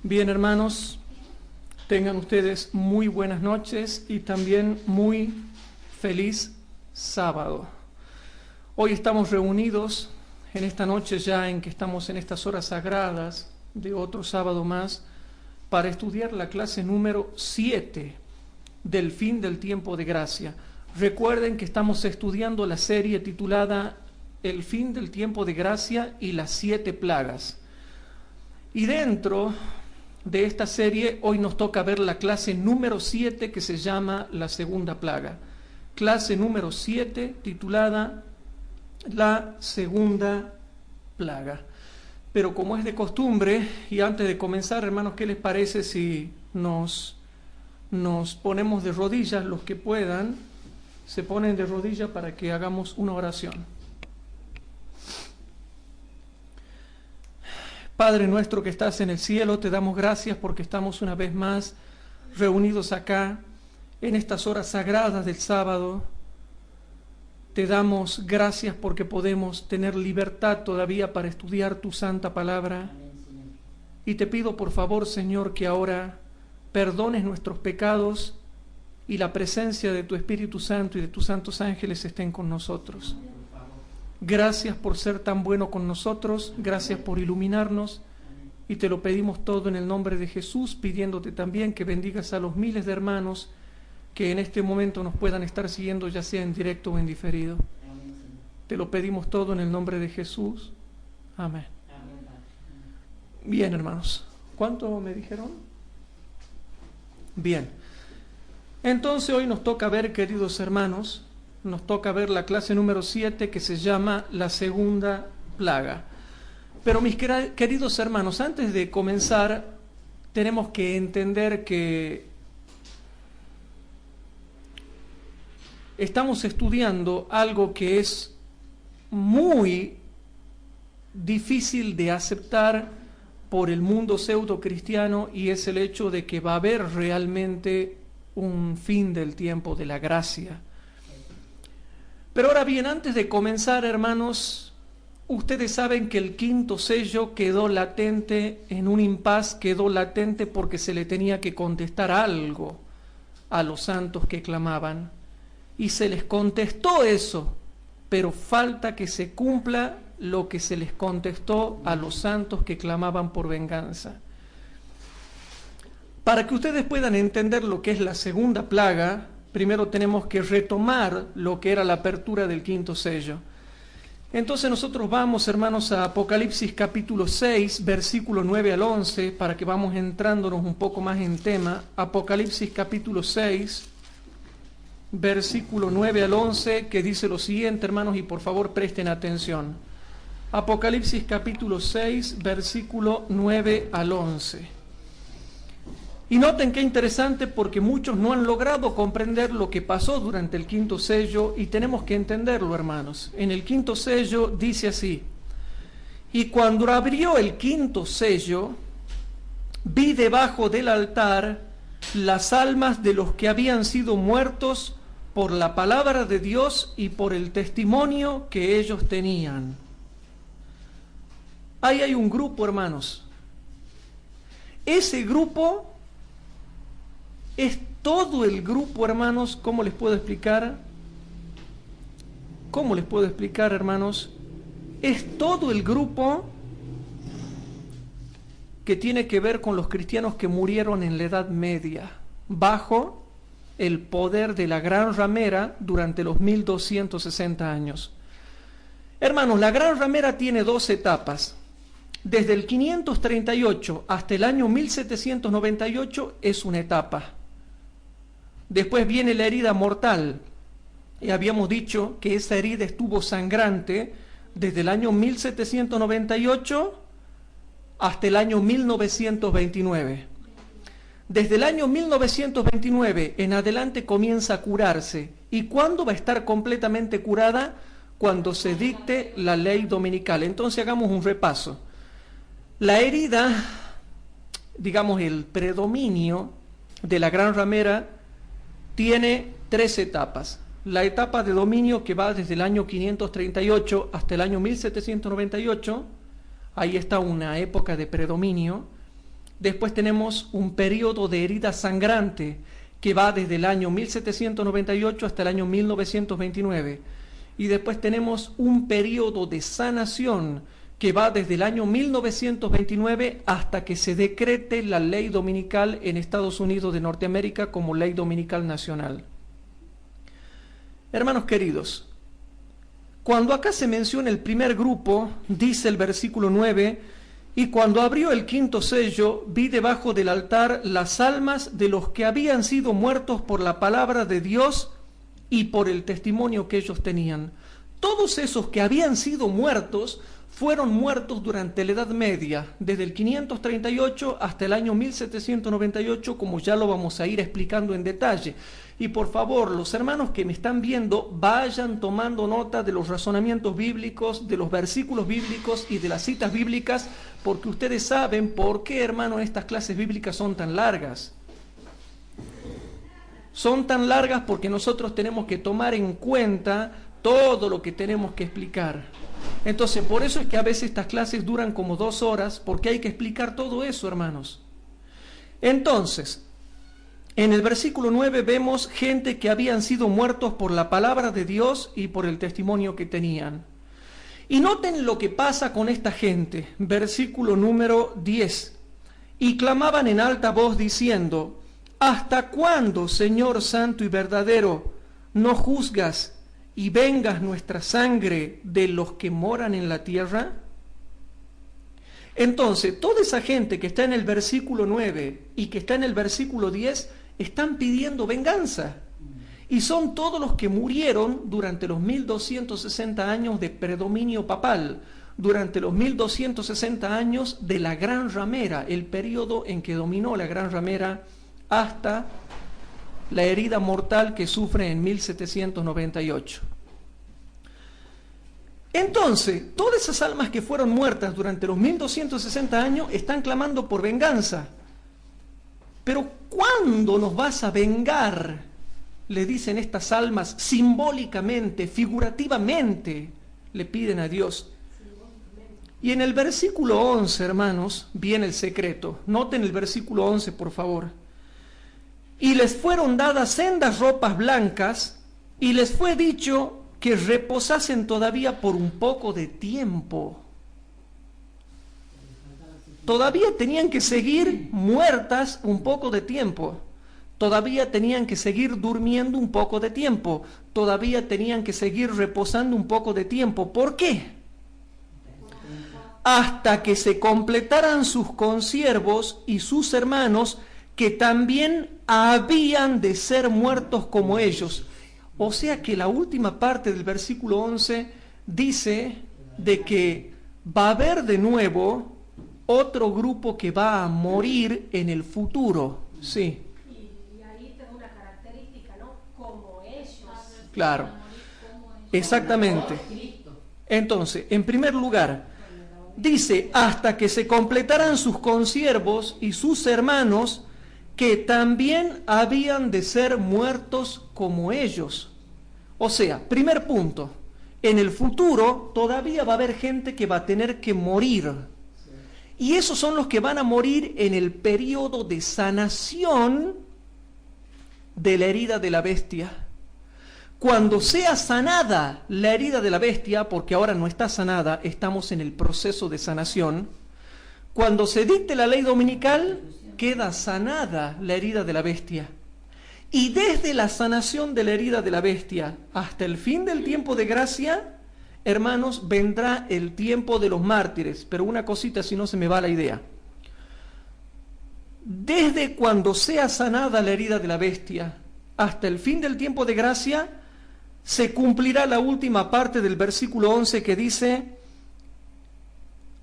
Bien, hermanos, tengan ustedes muy buenas noches y también muy feliz sábado. Hoy estamos reunidos en esta noche ya en que estamos en estas horas sagradas de otro sábado más para estudiar la clase número 7 del fin del tiempo de gracia. Recuerden que estamos estudiando la serie titulada El fin del tiempo de gracia y las 7 plagas. Y dentro de esta serie hoy nos toca ver la clase número 7 que se llama la segunda plaga. Clase número 7 titulada la segunda plaga. Pero como es de costumbre, y antes de comenzar, hermanos, ¿qué les parece si nos ponemos de rodillas? Los que puedan, se ponen de rodillas para que hagamos una oración. Padre nuestro que estás en el cielo, te damos gracias porque estamos una vez más reunidos acá en estas horas sagradas del sábado. Te damos gracias porque podemos tener libertad todavía para estudiar tu santa palabra. Y te pido por favor, Señor, que ahora perdones nuestros pecados y la presencia de tu Espíritu Santo y de tus santos ángeles estén con nosotros. Gracias por ser tan bueno con nosotros, gracias por iluminarnos y te lo pedimos todo en el nombre de Jesús, pidiéndote también que bendigas a los miles de hermanos que en este momento nos puedan estar siguiendo, ya sea en directo o en diferido. Te lo pedimos todo en el nombre de Jesús. Amén. Bien, hermanos. ¿Cuánto me dijeron? Bien. Entonces hoy nos toca ver, queridos hermanos, nos toca ver la clase número 7 que se llama la segunda plaga. Pero mis queridos hermanos, antes de comenzar, tenemos que entender que estamos estudiando algo que es muy difícil de aceptar por el mundo pseudo-cristiano, y es el hecho de que va a haber realmente un fin del tiempo de la gracia. Pero ahora bien, antes de comenzar, hermanos, ustedes saben que el quinto sello quedó latente en un impas, quedó latente porque se le tenía que contestar algo a los santos que clamaban. Y se les contestó eso, pero falta que se cumpla lo que se les contestó a los santos que clamaban por venganza. Para que ustedes puedan entender lo que es la segunda plaga, primero tenemos que retomar lo que era la apertura del quinto sello. Entonces nosotros vamos, hermanos, a Apocalipsis capítulo 6, versículo 9 al 11, para que vamos entrándonos un poco más en tema. Apocalipsis capítulo 6, versículo 9 al 11, que dice lo siguiente, hermanos, y por favor presten atención. Apocalipsis capítulo 6, versículo 9 al 11. Y noten qué interesante, porque muchos no han logrado comprender lo que pasó durante el quinto sello, y tenemos que entenderlo, hermanos. En el quinto sello dice así: y cuando abrió el quinto sello, vi debajo del altar las almas de los que habían sido muertos por la palabra de Dios y por el testimonio que ellos tenían. Ahí hay un grupo, hermanos. Ese grupo es todo el grupo, hermanos. ¿Cómo les puedo explicar? ¿Cómo les puedo explicar, hermanos? Es todo el grupo que tiene que ver con los cristianos que murieron en la Edad Media, bajo el poder de la Gran Ramera durante los 1260 años. Hermanos, la Gran Ramera tiene 2 etapas. Desde el 538 hasta el año 1798 es una etapa. Después viene la herida mortal. Y habíamos dicho que esa herida estuvo sangrante desde el año 1798 hasta el año 1929. Desde el año 1929 en adelante comienza a curarse. ¿Y cuándo va a estar completamente curada? Cuando se dicte la ley dominical. Entonces hagamos un repaso. La herida, digamos el predominio de la Gran Ramera, tiene 3 etapas. La etapa de dominio que va desde el año 538 hasta el año 1798, ahí está una época de predominio. Después tenemos un periodo de herida sangrante que va desde el año 1798 hasta el año 1929. Y después tenemos un periodo de sanación que va desde el año 1929 hasta que se decrete la ley dominical en Estados Unidos de Norteamérica como ley dominical nacional. Hermanos queridos, cuando acá se menciona el primer grupo, dice el versículo 9, y cuando abrió el quinto sello, vi debajo del altar las almas de los que habían sido muertos por la palabra de Dios y por el testimonio que ellos tenían. Todos esos que habían sido muertos fueron muertos durante la Edad Media, desde el 538 hasta el año 1798, como ya lo vamos a ir explicando en detalle. Y por favor, los hermanos que me están viendo, vayan tomando nota de los razonamientos bíblicos, de los versículos bíblicos y de las citas bíblicas, porque ustedes saben por qué, hermanos, estas clases bíblicas son tan largas. Son tan largas porque nosotros tenemos que tomar en cuenta todo lo que tenemos que explicar. Entonces, por eso es que a veces estas clases duran como 2 horas, porque hay que explicar todo eso, hermanos. Entonces, en el versículo 9 vemos gente que habían sido muertos por la palabra de Dios y por el testimonio que tenían. Y noten lo que pasa con esta gente. Versículo número 10. Y clamaban en alta voz diciendo: ¿hasta cuándo, Señor santo y verdadero, no juzgas y vengas nuestra sangre de los que moran en la tierra? Entonces, toda esa gente que está en el versículo 9 y que está en el versículo 10 están pidiendo venganza. Y son todos los que murieron durante los 1260 años de predominio papal, durante los 1260 años de la Gran Ramera, el periodo en que dominó la Gran Ramera hasta la herida mortal que sufre en 1798. Entonces, todas esas almas que fueron muertas durante los 1260 años están clamando por venganza. Pero ¿cuándo nos vas a vengar? Le dicen estas almas simbólicamente, figurativamente, le piden a Dios. Y en el versículo 11, hermanos, viene el secreto. Noten el versículo 11, por favor. Y les fueron dadas sendas ropas blancas, y les fue dicho que reposasen todavía por un poco de tiempo. Todavía tenían que seguir muertas un poco de tiempo. Todavía tenían que seguir durmiendo un poco de tiempo. Todavía tenían que seguir reposando un poco de tiempo. ¿Por qué? Hasta que se completaran sus consiervos y sus hermanos, que también habían de ser muertos como ellos. O sea que la última parte del versículo 11 dice de que va a haber de nuevo otro grupo que va a morir en el futuro. Sí. Y ahí tengo una característica, ¿no? Como ellos. Claro. Exactamente. Entonces, en primer lugar, dice, hasta que se completaran sus consiervos y sus hermanos, que también habían de ser muertos como ellos. O sea, primer punto, en el futuro todavía va a haber gente que va a tener que morir. Y esos son los que van a morir en el periodo de sanación de la herida de la bestia. Cuando sea sanada la herida de la bestia, porque ahora no está sanada, estamos en el proceso de sanación, cuando se dicte la ley dominical, queda sanada la herida de la bestia. Y desde la sanación de la herida de la bestia hasta el fin del tiempo de gracia, hermanos, vendrá el tiempo de los mártires. Pero una cosita, si no se me va la idea. Desde cuando sea sanada la herida de la bestia hasta el fin del tiempo de gracia, se cumplirá la última parte del versículo 11 que dice: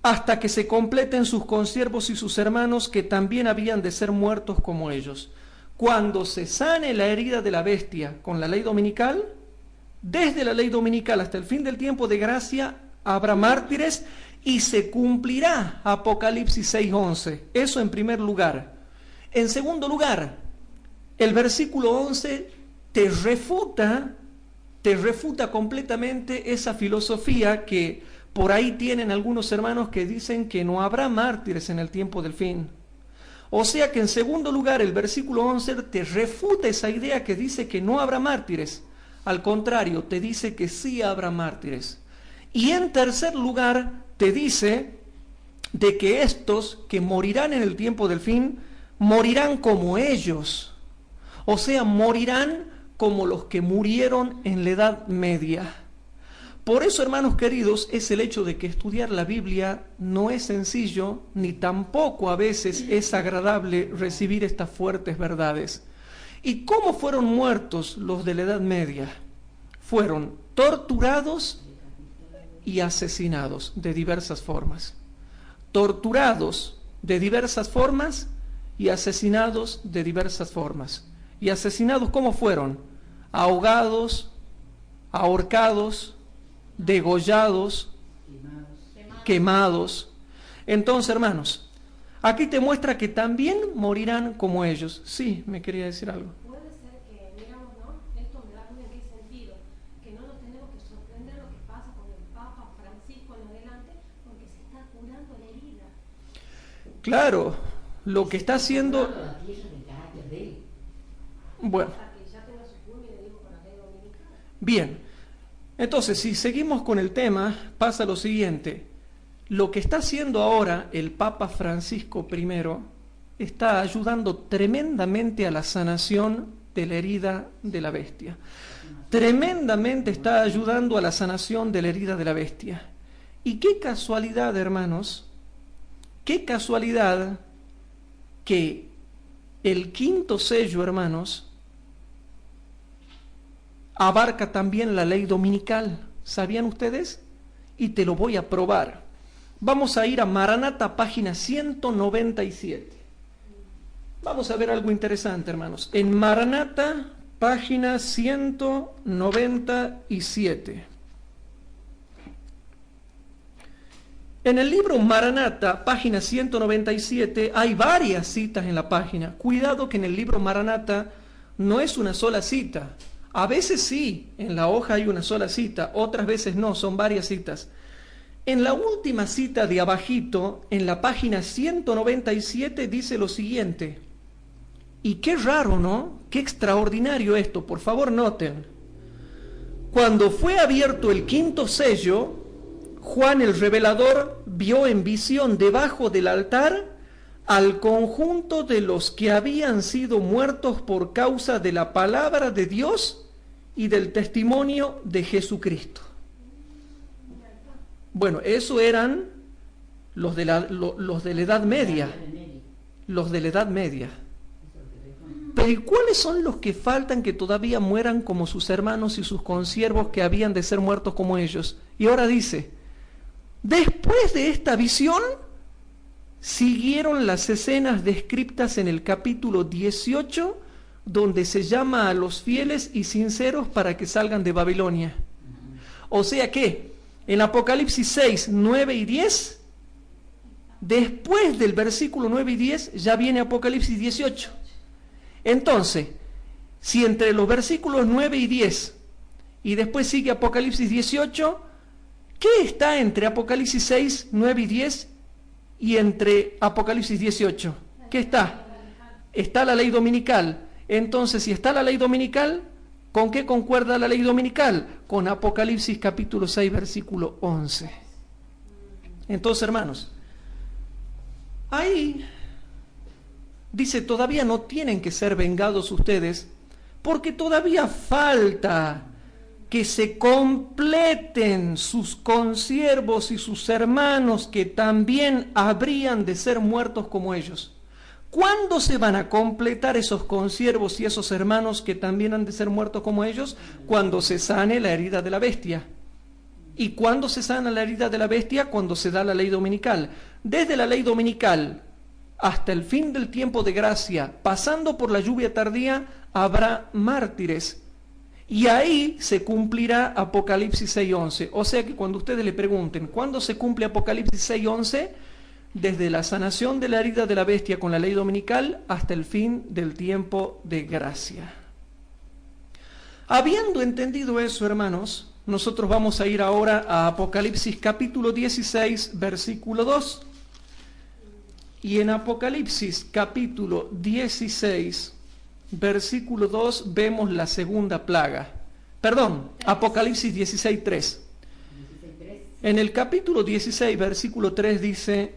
hasta que se completen sus consiervos y sus hermanos, que también habían de ser muertos como ellos. Cuando se sane la herida de la bestia con la ley dominical, desde la ley dominical hasta el fin del tiempo de gracia, habrá mártires y se cumplirá Apocalipsis 6:11. Eso en primer lugar. En segundo lugar, el versículo 11 te refuta completamente esa filosofía que por ahí tienen algunos hermanos que dicen que no habrá mártires en el tiempo del fin. O sea que en segundo lugar el versículo 11 te refuta esa idea que dice que no habrá mártires. Al contrario, te dice que sí habrá mártires. Y en tercer lugar te dice de que estos que morirán en el tiempo del fin, morirán como ellos. O sea, morirán como los que murieron en la Edad Media. Por eso, hermanos queridos, es el hecho de que estudiar la Biblia no es sencillo, ni tampoco a veces es agradable recibir estas fuertes verdades. ¿Y cómo fueron muertos los de la Edad Media? Fueron torturados y asesinados de diversas formas. Torturados de diversas formas y asesinados de diversas formas. ¿Y asesinados cómo fueron? Ahogados, ahorcados, degollados, quemados. Entonces, hermanos, aquí te muestra que también morirán como ellos. Sí, me quería decir algo. Puede ser que, miramos, ¿no? Esto me da en qué sentido, que no nos tenemos que sorprender lo que pasa con el Papa Francisco en adelante, porque se está curando la herida. Claro, lo que está haciendo... Bueno. Bien. Entonces, si seguimos con el tema, pasa lo siguiente. Lo que está haciendo ahora el Papa Francisco I está ayudando tremendamente a la sanación de la herida de la bestia. Tremendamente está ayudando a la sanación de la herida de la bestia. Y qué casualidad, hermanos, qué casualidad que el quinto sello, hermanos, abarca también la ley dominical. ¿Sabían ustedes? Y te lo voy a probar. Vamos a ir a Maranata, página 197. Vamos a ver algo interesante, hermanos. En Maranata, página 197. En el libro Maranata, página 197, hay varias citas en la página. Cuidado que en el libro Maranata no es una sola cita. A veces sí, en la hoja hay una sola cita, otras veces no, son varias citas. En la última cita de abajito, en la página 197, dice lo siguiente. Y qué raro, ¿no? Qué extraordinario esto, por favor noten. Cuando fue abierto el quinto sello, Juan el revelador vio en visión debajo del altar al conjunto de los que habían sido muertos por causa de la palabra de Dios y del testimonio de Jesucristo. Bueno, eso eran los de la Edad Media. Los de la Edad Media. Pero ¿y cuáles son los que faltan que todavía mueran como sus hermanos y sus consiervos que habían de ser muertos como ellos? Y ahora dice, después de esta visión, siguieron las escenas descritas en el capítulo 18, donde se llama a los fieles y sinceros para que salgan de Babilonia. O sea que en Apocalipsis 6, 9 y 10, después del versículo 9 y 10, ya viene Apocalipsis 18. Entonces, si entre los versículos 9 y 10 y después sigue Apocalipsis 18, ¿qué está entre Apocalipsis 6, 9 y 10 y entre Apocalipsis 18? ¿Qué está? Está la ley dominical. Entonces, si está la ley dominical, ¿con qué concuerda la ley dominical? Con Apocalipsis capítulo 6, versículo 11. Entonces, hermanos, ahí dice, todavía no tienen que ser vengados ustedes, porque todavía falta que se completen sus consiervos y sus hermanos que también habrían de ser muertos como ellos. ¿Cuándo se van a completar esos consiervos y esos hermanos que también han de ser muertos como ellos? Cuando se sane la herida de la bestia. ¿Y cuándo se sana la herida de la bestia? Cuando se da la ley dominical. Desde la ley dominical hasta el fin del tiempo de gracia, pasando por la lluvia tardía, habrá mártires. Y ahí se cumplirá Apocalipsis 6:11. O sea que cuando ustedes le pregunten, ¿cuándo se cumple Apocalipsis 6:11? Desde la sanación de la herida de la bestia con la ley dominical hasta el fin del tiempo de gracia. Habiendo entendido eso, hermanos, nosotros vamos a ir ahora a Apocalipsis capítulo 16, versículo 2. Y en Apocalipsis capítulo 16, versículo 2, vemos la segunda plaga. Perdón, Apocalipsis 16, 3. En el capítulo 16, versículo 3 dice: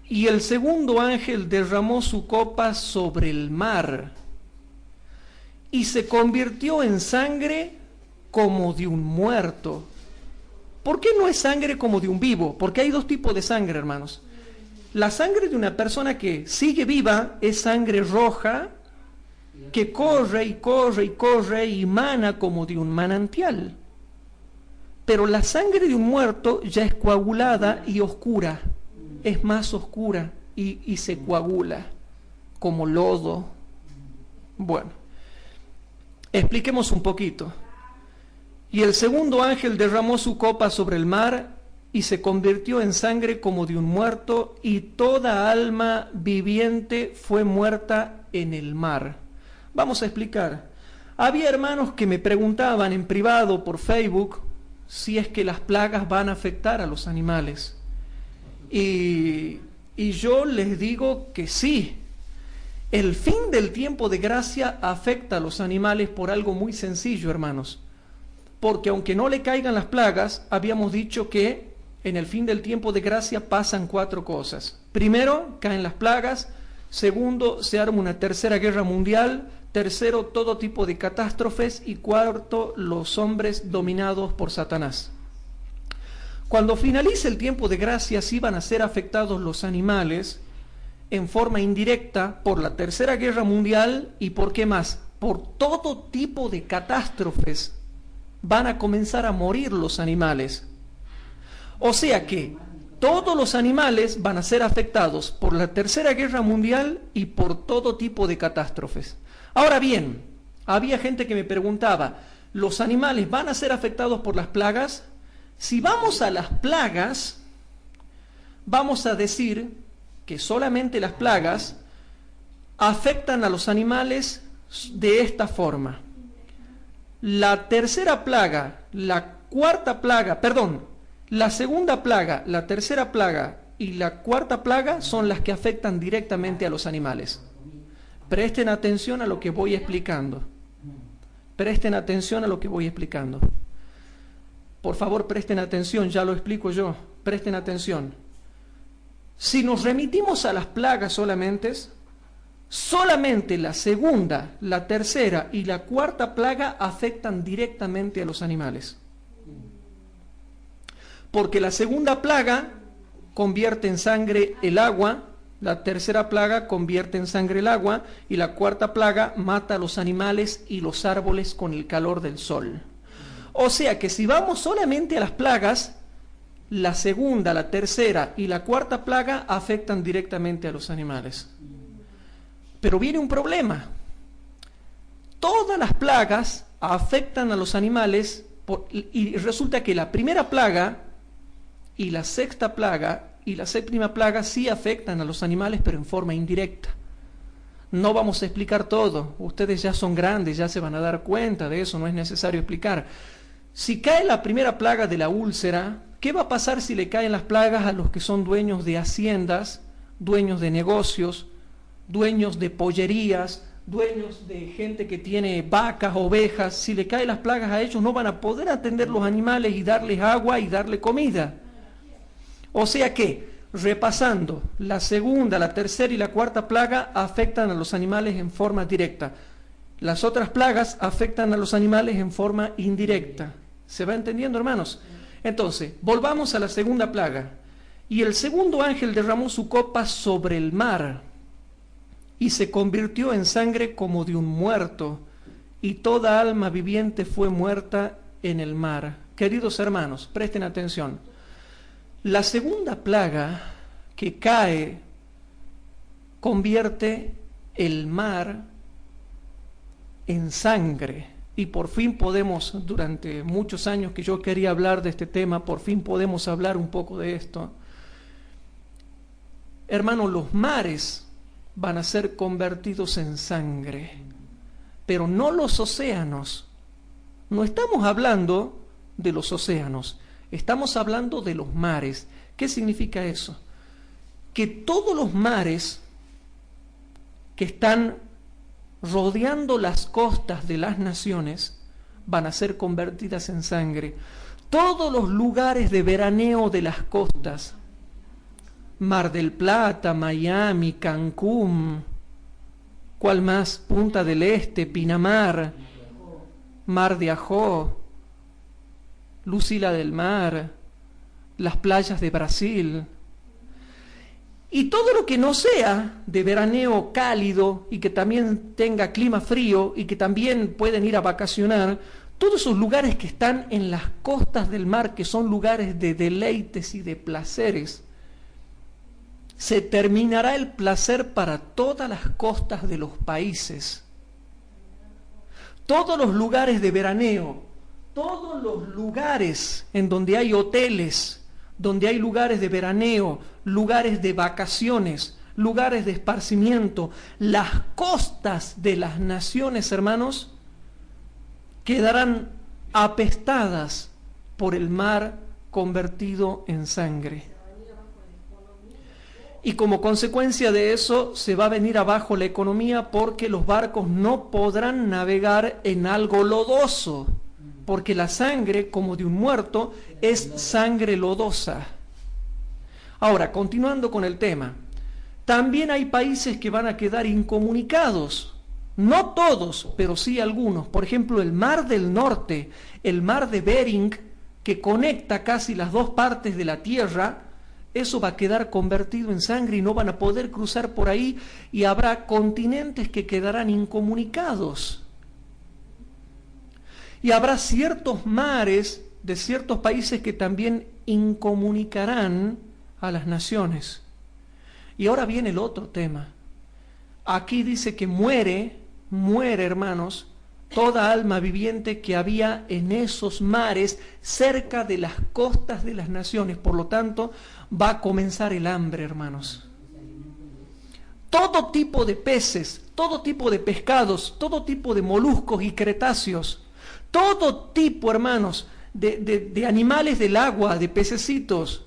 y el segundo ángel derramó su copa sobre el mar, y se convirtió en sangre como de un muerto. ¿Por qué no es sangre como de un vivo? Porque hay dos tipos de sangre, hermanos. La sangre de una persona que sigue viva es sangre roja, que corre y corre y corre y mana como de un manantial. Pero la sangre de un muerto ya es coagulada y oscura, es más oscura y se coagula como lodo. Bueno, expliquemos un poquito. Y el segundo ángel derramó su copa sobre el mar, y se convirtió en sangre como de un muerto, y toda alma viviente fue muerta en el mar. Vamos a explicar. Había hermanos que me preguntaban en privado por Facebook si es que las plagas van a afectar a los animales. Y yo les digo que sí. El fin del tiempo de gracia afecta a los animales por algo muy sencillo, hermanos. Porque aunque no le caigan las plagas, habíamos dicho que en el fin del tiempo de gracia pasan 4 cosas. Primero, caen las plagas. Segundo, se arma una tercera guerra mundial. Tercero, todo tipo de catástrofes. Y cuarto, los hombres dominados por Satanás. Cuando finalice el tiempo de gracia, sí van a ser afectados los animales en forma indirecta por la tercera guerra mundial. ¿Y por qué más? Por todo tipo de catástrofes van a comenzar a morir los animales. O sea que todos los animales van a ser afectados por la tercera guerra mundial y por todo tipo de catástrofes. Ahora bien, había gente que me preguntaba, ¿los animales van a ser afectados por las plagas? Si vamos a las plagas, vamos a decir que solamente las plagas afectan a los animales de esta forma. La tercera plaga, la cuarta plaga, perdón, la segunda plaga, la tercera plaga y la cuarta plaga son las que afectan directamente a los animales. Presten atención a lo que voy explicando. Presten atención a lo que voy explicando. Por favor, presten atención, ya lo explico yo. Presten atención. Si nos remitimos a las plagas solamente la segunda, la tercera y la cuarta plaga afectan directamente a los animales. Porque la segunda plaga convierte en sangre el agua, la tercera plaga convierte en sangre el agua y la cuarta plaga mata a los animales y los árboles con el calor del sol. O sea que si vamos solamente a las plagas, la segunda, la tercera y la cuarta plaga afectan directamente a los animales. Pero viene un problema. Todas las plagas afectan a los animales y resulta que la primera plaga y la sexta plaga y la séptima plaga sí afectan a los animales, pero en forma indirecta. No vamos a explicar todo. Ustedes ya son grandes, ya se van a dar cuenta de eso, no es necesario explicar. Si cae la primera plaga de la úlcera, ¿qué va a pasar si le caen las plagas a los que son dueños de haciendas, dueños de negocios, dueños de pollerías, dueños de gente que tiene vacas, ovejas? Si le caen las plagas a ellos, no van a poder atender los animales y darles agua y darle comida. O sea que, repasando, la segunda, la tercera y la cuarta plaga afectan a los animales en forma directa. Las otras plagas afectan a los animales en forma indirecta. ¿Se va entendiendo, hermanos? Entonces, volvamos a la segunda plaga. Y el segundo ángel derramó su copa sobre el mar, y se convirtió en sangre como de un muerto, y toda alma viviente fue muerta en el mar. Queridos hermanos, presten atención. La segunda plaga que cae convierte el mar en sangre. Y por fin podemos, durante muchos años que yo quería hablar de este tema, por fin podemos hablar un poco de esto. Hermanos, los mares van a ser convertidos en sangre, pero no los océanos. No estamos hablando de los océanos, estamos hablando de los mares. ¿Qué significa eso? que todos los mares que están rodeando las costas de las naciones van a ser convertidas en sangre. Todos los lugares de veraneo de las costas, Mar del Plata, Miami, Cancún, ¿cuál más? Punta del Este, Pinamar, Mar de Ajó, Lucila del Mar, las playas de Brasil. Y todo lo que no sea de veraneo cálido y que también tenga clima frío y que también pueden ir a vacacionar, todos esos lugares que están en las costas del mar, que son lugares de deleites y de placeres, se terminará el placer para todas las costas de los países. Todos los lugares de veraneo, todos los lugares en donde hay hoteles, donde hay lugares de veraneo, lugares de vacaciones, lugares de esparcimiento, las costas de las naciones, hermanos, quedarán apestadas por el mar convertido en sangre. Y como consecuencia de eso se va a venir abajo la economía, porque los barcos no podrán navegar en algo lodoso, porque la sangre, como de un muerto, es sangre lodosa. Ahora, continuando con el tema, también hay países que van a quedar incomunicados. No todos, pero sí algunos. Por ejemplo, el Mar del Norte, el Mar de Bering, que conecta casi las dos partes de la Tierra, eso va a quedar convertido en sangre y no van a poder cruzar por ahí, y habrá continentes que quedarán incomunicados. Y habrá ciertos mares de ciertos países que también incomunicarán a las naciones. Y ahora viene el otro tema. Aquí dice que muere, hermanos, toda alma viviente que había en esos mares cerca de las costas de las naciones. Por lo tanto, va a comenzar el hambre, hermanos. Todo tipo de peces, todo tipo de pescados, todo tipo de moluscos y cretáceos, todo tipo, hermanos, de animales del agua, de pececitos,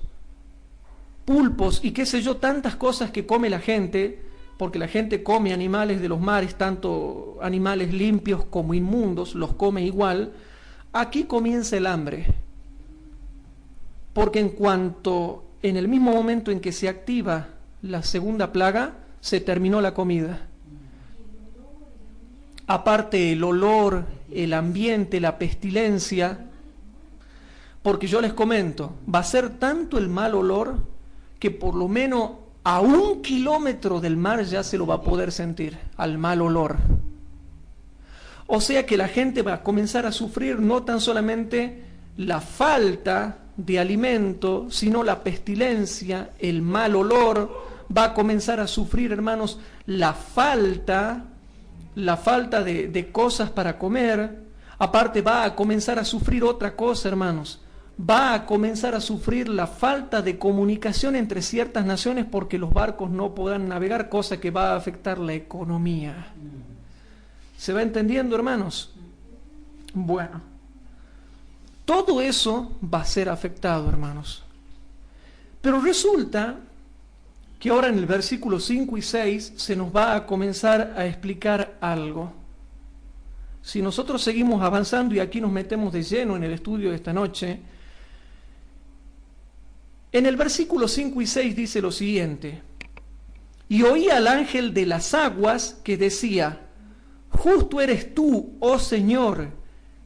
pulpos y qué sé yo, tantas cosas que come la gente, porque la gente come animales de los mares, tanto animales limpios como inmundos, los come igual. Aquí comienza el hambre, porque en el mismo momento en que se activa la segunda plaga, se terminó la comida. Aparte el olor, el ambiente, la pestilencia, porque yo les comento, va a ser tanto el mal olor que por lo menos a 1 kilómetro del mar ya se lo va a poder sentir, al mal olor. O sea que la gente va a comenzar a sufrir no tan solamente la falta de alimento, sino la pestilencia, el mal olor. Va a comenzar a sufrir, hermanos, la falta de cosas para comer. Aparte va a comenzar a sufrir otra cosa, hermanos. Va a comenzar a sufrir la falta de comunicación entre ciertas naciones, porque los barcos no podrán navegar, cosa que va a afectar la economía. ¿Se va entendiendo, hermanos? Bueno, todo eso va a ser afectado, hermanos. Pero resulta que ahora en el versículo 5 y 6 se nos va a comenzar a explicar algo. Si nosotros seguimos avanzando y aquí nos metemos de lleno en el estudio de esta noche, en el versículo 5 y 6 dice lo siguiente: y oí al ángel de las aguas que decía: justo eres tú, oh Señor,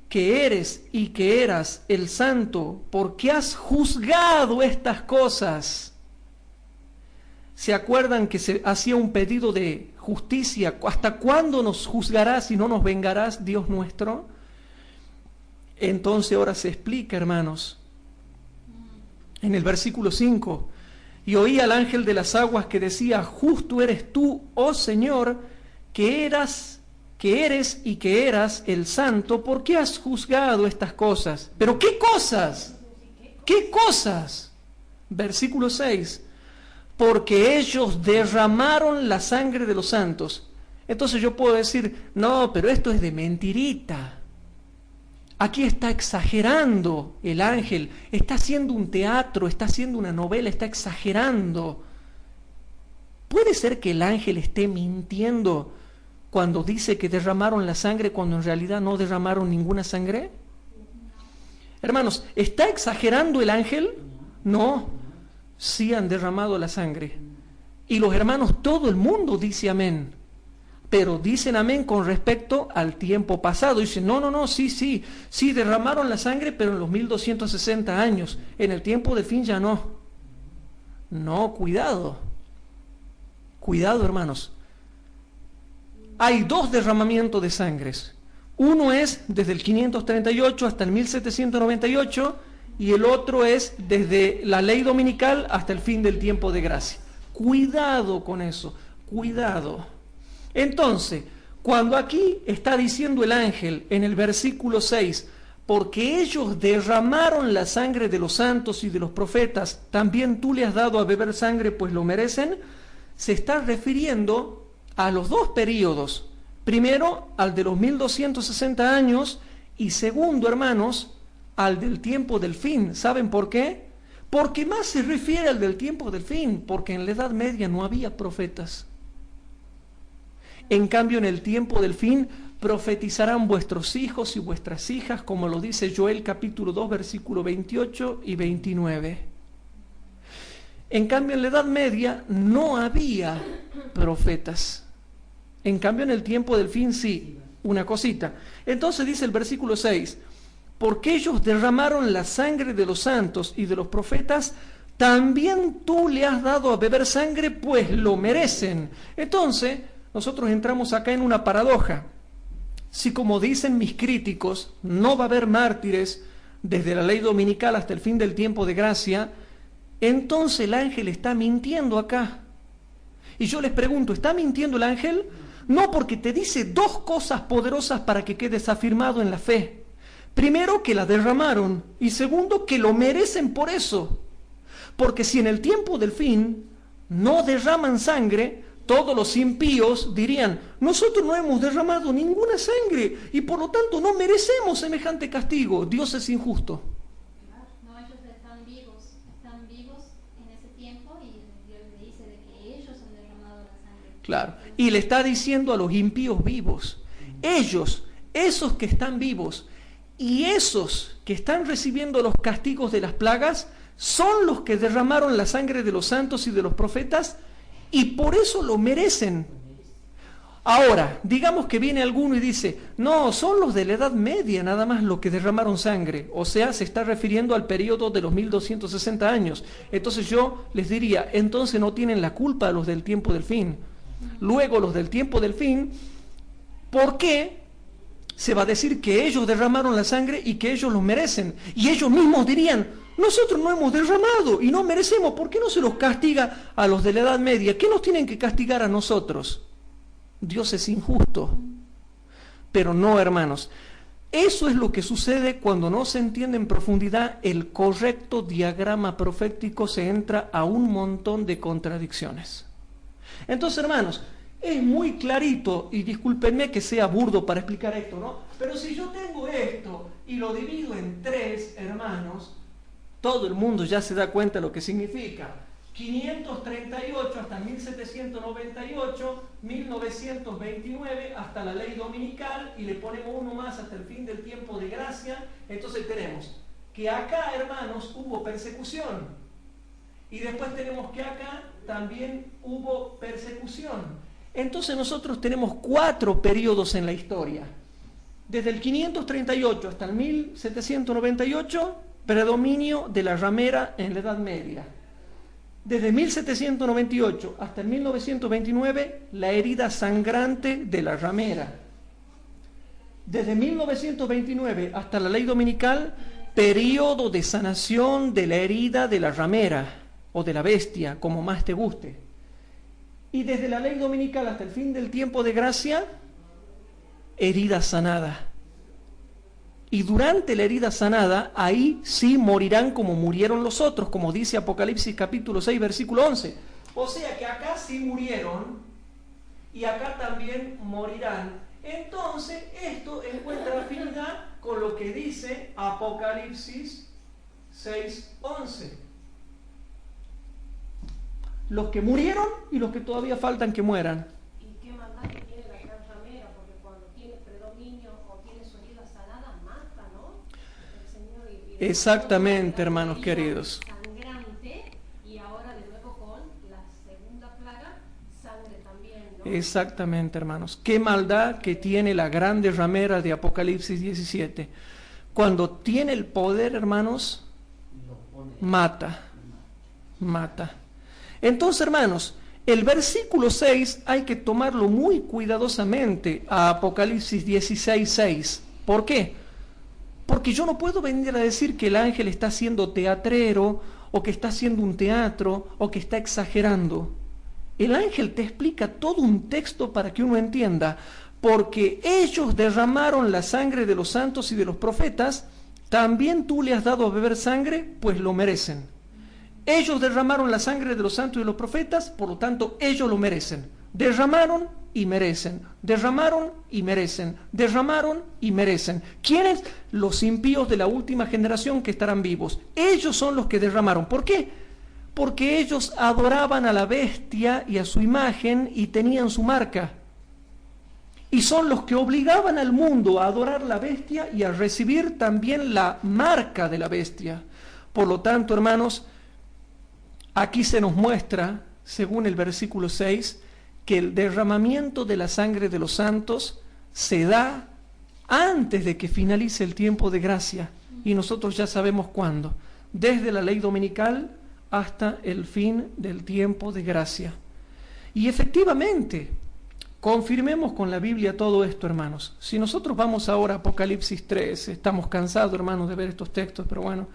que eres y que eras el Santo, porque has juzgado estas cosas. ¿Se acuerdan que se hacía un pedido de justicia? ¿Hasta cuándo nos juzgarás y no nos vengarás, Dios nuestro? Entonces ahora se explica, hermanos, en el versículo 5: y oí al ángel de las aguas que decía: justo eres tú, oh Señor, que eres y que eras el Santo, ¿por qué has juzgado estas cosas? ¿Pero qué cosas? ¿Qué cosas? Versículo 6: porque ellos derramaron la sangre de los santos. Entonces yo puedo decir: no, pero esto es de mentirita. Aquí está exagerando el ángel, está haciendo un teatro, está haciendo una novela, está exagerando. ¿puede ser que el ángel esté mintiendo cuando dice que derramaron la sangre cuando en realidad no derramaron ninguna sangre? Hermanos, ¿está exagerando el ángel? No, sí han derramado la sangre. Y los hermanos, todo el mundo dice amén. Pero dicen amén con respecto al tiempo pasado. Dicen, no, sí, derramaron la sangre, pero en los 1260 años. En el tiempo del fin ya no. No, cuidado. Cuidado, hermanos. Hay dos derramamientos de sangres. Uno es desde el 538 hasta el 1798 y el otro es desde la ley dominical hasta el fin del tiempo de gracia. Cuidado con eso, cuidado. Entonces, cuando aquí está diciendo el ángel en el versículo 6, porque ellos derramaron la sangre de los santos y de los profetas, también tú le has dado a beber sangre, pues lo merecen, se está refiriendo a los dos periodos. Primero, al de los 1260 años y segundo, hermanos, al del tiempo del fin. ¿Saben por qué? Porque más se refiere al del tiempo del fin, porque en la Edad Media no había profetas. En cambio, en el tiempo del fin, profetizarán vuestros hijos y vuestras hijas, como lo dice Joel capítulo 2, versículo 28 y 29. En cambio, en la Edad Media no había profetas. En cambio, en el tiempo del fin sí. Una cosita. Entonces dice el versículo 6, porque ellos derramaron la sangre de los santos y de los profetas, también tú le has dado a beber sangre, pues lo merecen. Entonces, nosotros entramos acá en una paradoja. Si, como dicen mis críticos, no va a haber mártires desde la ley dominical hasta el fin del tiempo de gracia, entonces el ángel está mintiendo acá. Y yo les pregunto, ¿está mintiendo el ángel? No, porque te dice dos cosas poderosas para que quedes afirmado en la fe. Primero, que la derramaron, y segundo, que lo merecen por eso. Porque si en el tiempo del fin no derraman sangre, todos los impíos dirían, nosotros no hemos derramado ninguna sangre y por lo tanto no merecemos semejante castigo. Dios es injusto. No, ellos están vivos en ese tiempo y Dios le dice de que ellos han derramado la sangre. Claro, y le está diciendo a los impíos vivos, ellos, esos que están vivos y esos que están recibiendo los castigos de las plagas, son los que derramaron la sangre de los santos y de los profetas, y por eso lo merecen. Ahora, digamos que viene alguno y dice, no, son los de la Edad Media nada más los que derramaron sangre. O sea, se está refiriendo al periodo de los 1260 años. Entonces yo les diría, entonces no tienen la culpa los del tiempo del fin. Luego los del tiempo del fin, ¿por qué se va a decir que ellos derramaron la sangre y que ellos lo merecen? Y ellos mismos dirían, nosotros no hemos derramado y no merecemos. ¿Por qué no se los castiga a los de la Edad Media? ¿Qué nos tienen que castigar a nosotros? Dios es injusto. Pero no, hermanos. Eso es lo que sucede cuando no se entiende en profundidad el correcto diagrama profético. Se entra a un montón de contradicciones. Entonces, hermanos, es muy clarito, y discúlpenme que sea burdo para explicar esto, ¿no? Pero si yo tengo esto y lo divido en 3, hermanos, todo el mundo ya se da cuenta lo que significa. 538 hasta 1798, 1929 hasta la ley dominical, y le ponemos uno más hasta el fin del tiempo de gracia. Entonces tenemos que acá, hermanos, hubo persecución. Y después tenemos que acá también hubo persecución. Entonces nosotros tenemos 4 periodos en la historia. Desde el 538 hasta el 1798, predominio de la ramera en la Edad Media. Desde 1798 hasta el 1929, la herida sangrante de la ramera. Desde 1929 hasta la ley dominical, periodo de sanación de la herida de la ramera o de la bestia, como más te guste. Y desde la ley dominical hasta el fin del tiempo de gracia, herida sanada. Y durante la herida sanada, ahí sí morirán como murieron los otros, como dice Apocalipsis capítulo 6, versículo 11. O sea que acá sí murieron y acá también morirán. Entonces, esto encuentra afinidad con lo que dice Apocalipsis 6, 11. los que murieron y los que todavía faltan que mueran. ¿Y qué maldad que tiene la gran ramera? Porque cuando tiene predominio o tiene su herida sanada, mata, ¿no? El Señor Exactamente, hermanos queridos. Sangrante, y ahora de nuevo con la segunda plaga, sangre también, ¿no? Exactamente, hermanos. Qué maldad que tiene la grande ramera de Apocalipsis 17. Cuando tiene el poder, hermanos, mata. Entonces, hermanos, el versículo 6 hay que tomarlo muy cuidadosamente a Apocalipsis 16:6. ¿Por qué? Porque yo no puedo venir a decir que el ángel está siendo teatrero, o que está haciendo un teatro, o que está exagerando. El ángel te explica todo un texto para que uno entienda. Porque ellos derramaron la sangre de los santos y de los profetas, también tú le has dado a beber sangre, pues lo merecen. Ellos derramaron la sangre de los santos y de los profetas, por lo tanto ellos lo merecen. Derramaron y merecen, derramaron y merecen, derramaron y merecen. ¿Quiénes? Los impíos de la última generación que estarán vivos. Ellos son los que derramaron. ¿Por qué? Porque ellos adoraban a la bestia y a su imagen y tenían su marca. Y son los que obligaban al mundo a adorar la bestia y a recibir también la marca de la bestia. Por lo tanto, hermanos, aquí se nos muestra, según el versículo 6, que el derramamiento de la sangre de los santos se da antes de que finalice el tiempo de gracia. Y nosotros ya sabemos cuándo, desde la ley dominical hasta el fin del tiempo de gracia. Y efectivamente, confirmemos con la Biblia todo esto, hermanos. Si nosotros vamos ahora a Apocalipsis 3, estamos cansados, hermanos, de ver estos textos, pero bueno,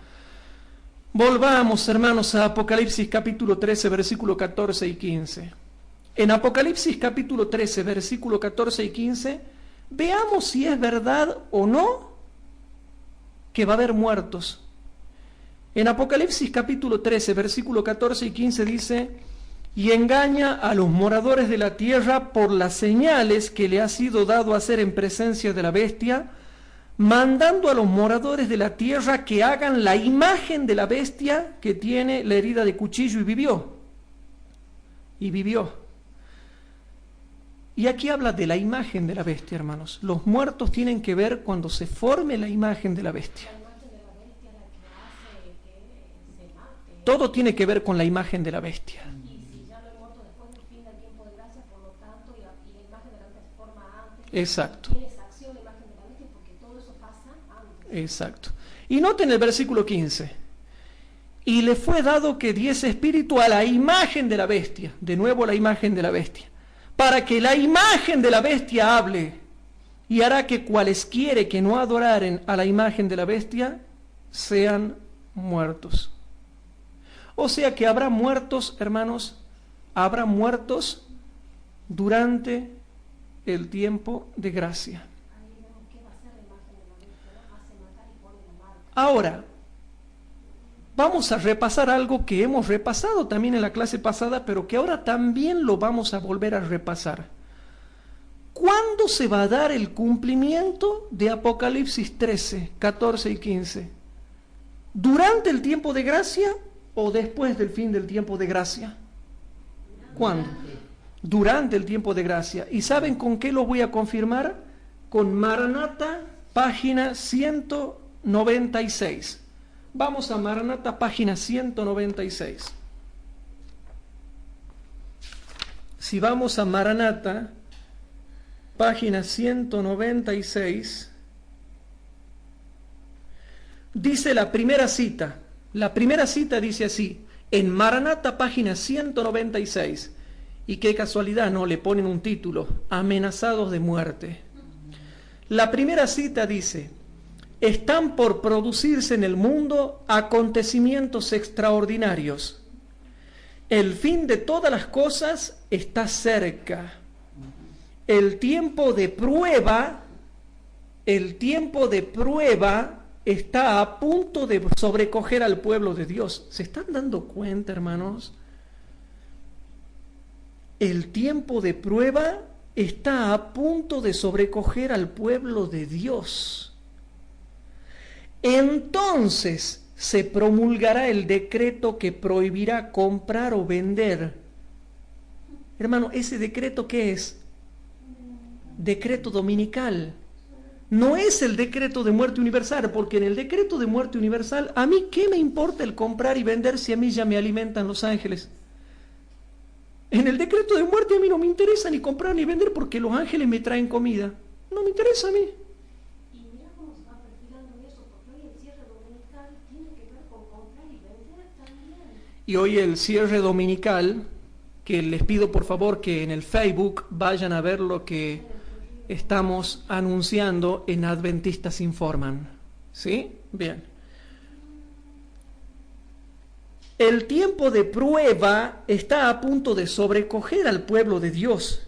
volvamos, hermanos, a Apocalipsis capítulo 13, versículo 14 y 15. En Apocalipsis capítulo 13, versículo 14 y 15, veamos si es verdad o no que va a haber muertos. En Apocalipsis capítulo 13, versículo 14 y 15 dice: y engaña a los moradores de la tierra por las señales que le ha sido dado hacer en presencia de la bestia, mandando a los moradores de la tierra que hagan la imagen de la bestia que tiene la herida de cuchillo y vivió. Y vivió. Y aquí habla de la imagen de la bestia, hermanos. Los muertos tienen que ver cuando se forme la imagen de la bestia. La imagen de la bestia es la que hace que se mate. Todo tiene que ver con la imagen de la bestia. Exacto. Exacto. Y noten el versículo 15. Y le fue dado que diese espíritu a la imagen de la bestia. De nuevo la imagen de la bestia. Para que la imagen de la bestia hable. Y hará que cualesquiera que no adoraren a la imagen de la bestia sean muertos. O sea que habrá muertos, hermanos, habrá muertos durante el tiempo de gracia. Ahora, vamos a repasar algo que hemos repasado también en la clase pasada, pero que ahora también lo vamos a volver a repasar. ¿Cuándo se va a dar el cumplimiento de Apocalipsis 13, 14 y 15? ¿Durante el tiempo de gracia o después del fin del tiempo de gracia? ¿Cuándo? Durante el tiempo de gracia. ¿Y saben con qué lo voy a confirmar? Con Maranata, página 196. Vamos a Maranata, página 196. Si vamos a Maranata, página 196, dice la primera cita. La primera cita dice así, en Maranata, página 196. Y qué casualidad, ¿no? Le ponen un título, amenazados de muerte. La primera cita dice: están por producirse en el mundo acontecimientos extraordinarios. El fin de todas las cosas está cerca. El tiempo de prueba está a punto de sobrecoger al pueblo de Dios. ¿Se están dando cuenta, hermanos? El tiempo de prueba está a punto de sobrecoger al pueblo de Dios. Entonces se promulgará el decreto que prohibirá comprar o vender Hermano, ¿ese decreto qué es? Decreto dominical. No es el decreto de muerte universal, porque en el decreto de muerte universal, ¿a mí qué me importa el comprar y vender si a mí ya me alimentan los ángeles? En el decreto de muerte a mí no me interesa ni comprar ni vender porque los ángeles me traen comida. No me interesa a mí. Y mira cómo se va perfilando eso, porque hoy el cierre dominical tiene que ver con comprar y vender también. Y hoy el cierre dominical, que les pido por favor que en el Facebook vayan a ver lo que estamos anunciando en Adventistas Informan. ¿Sí? Bien. El tiempo de prueba está a punto de sobrecoger al pueblo de Dios.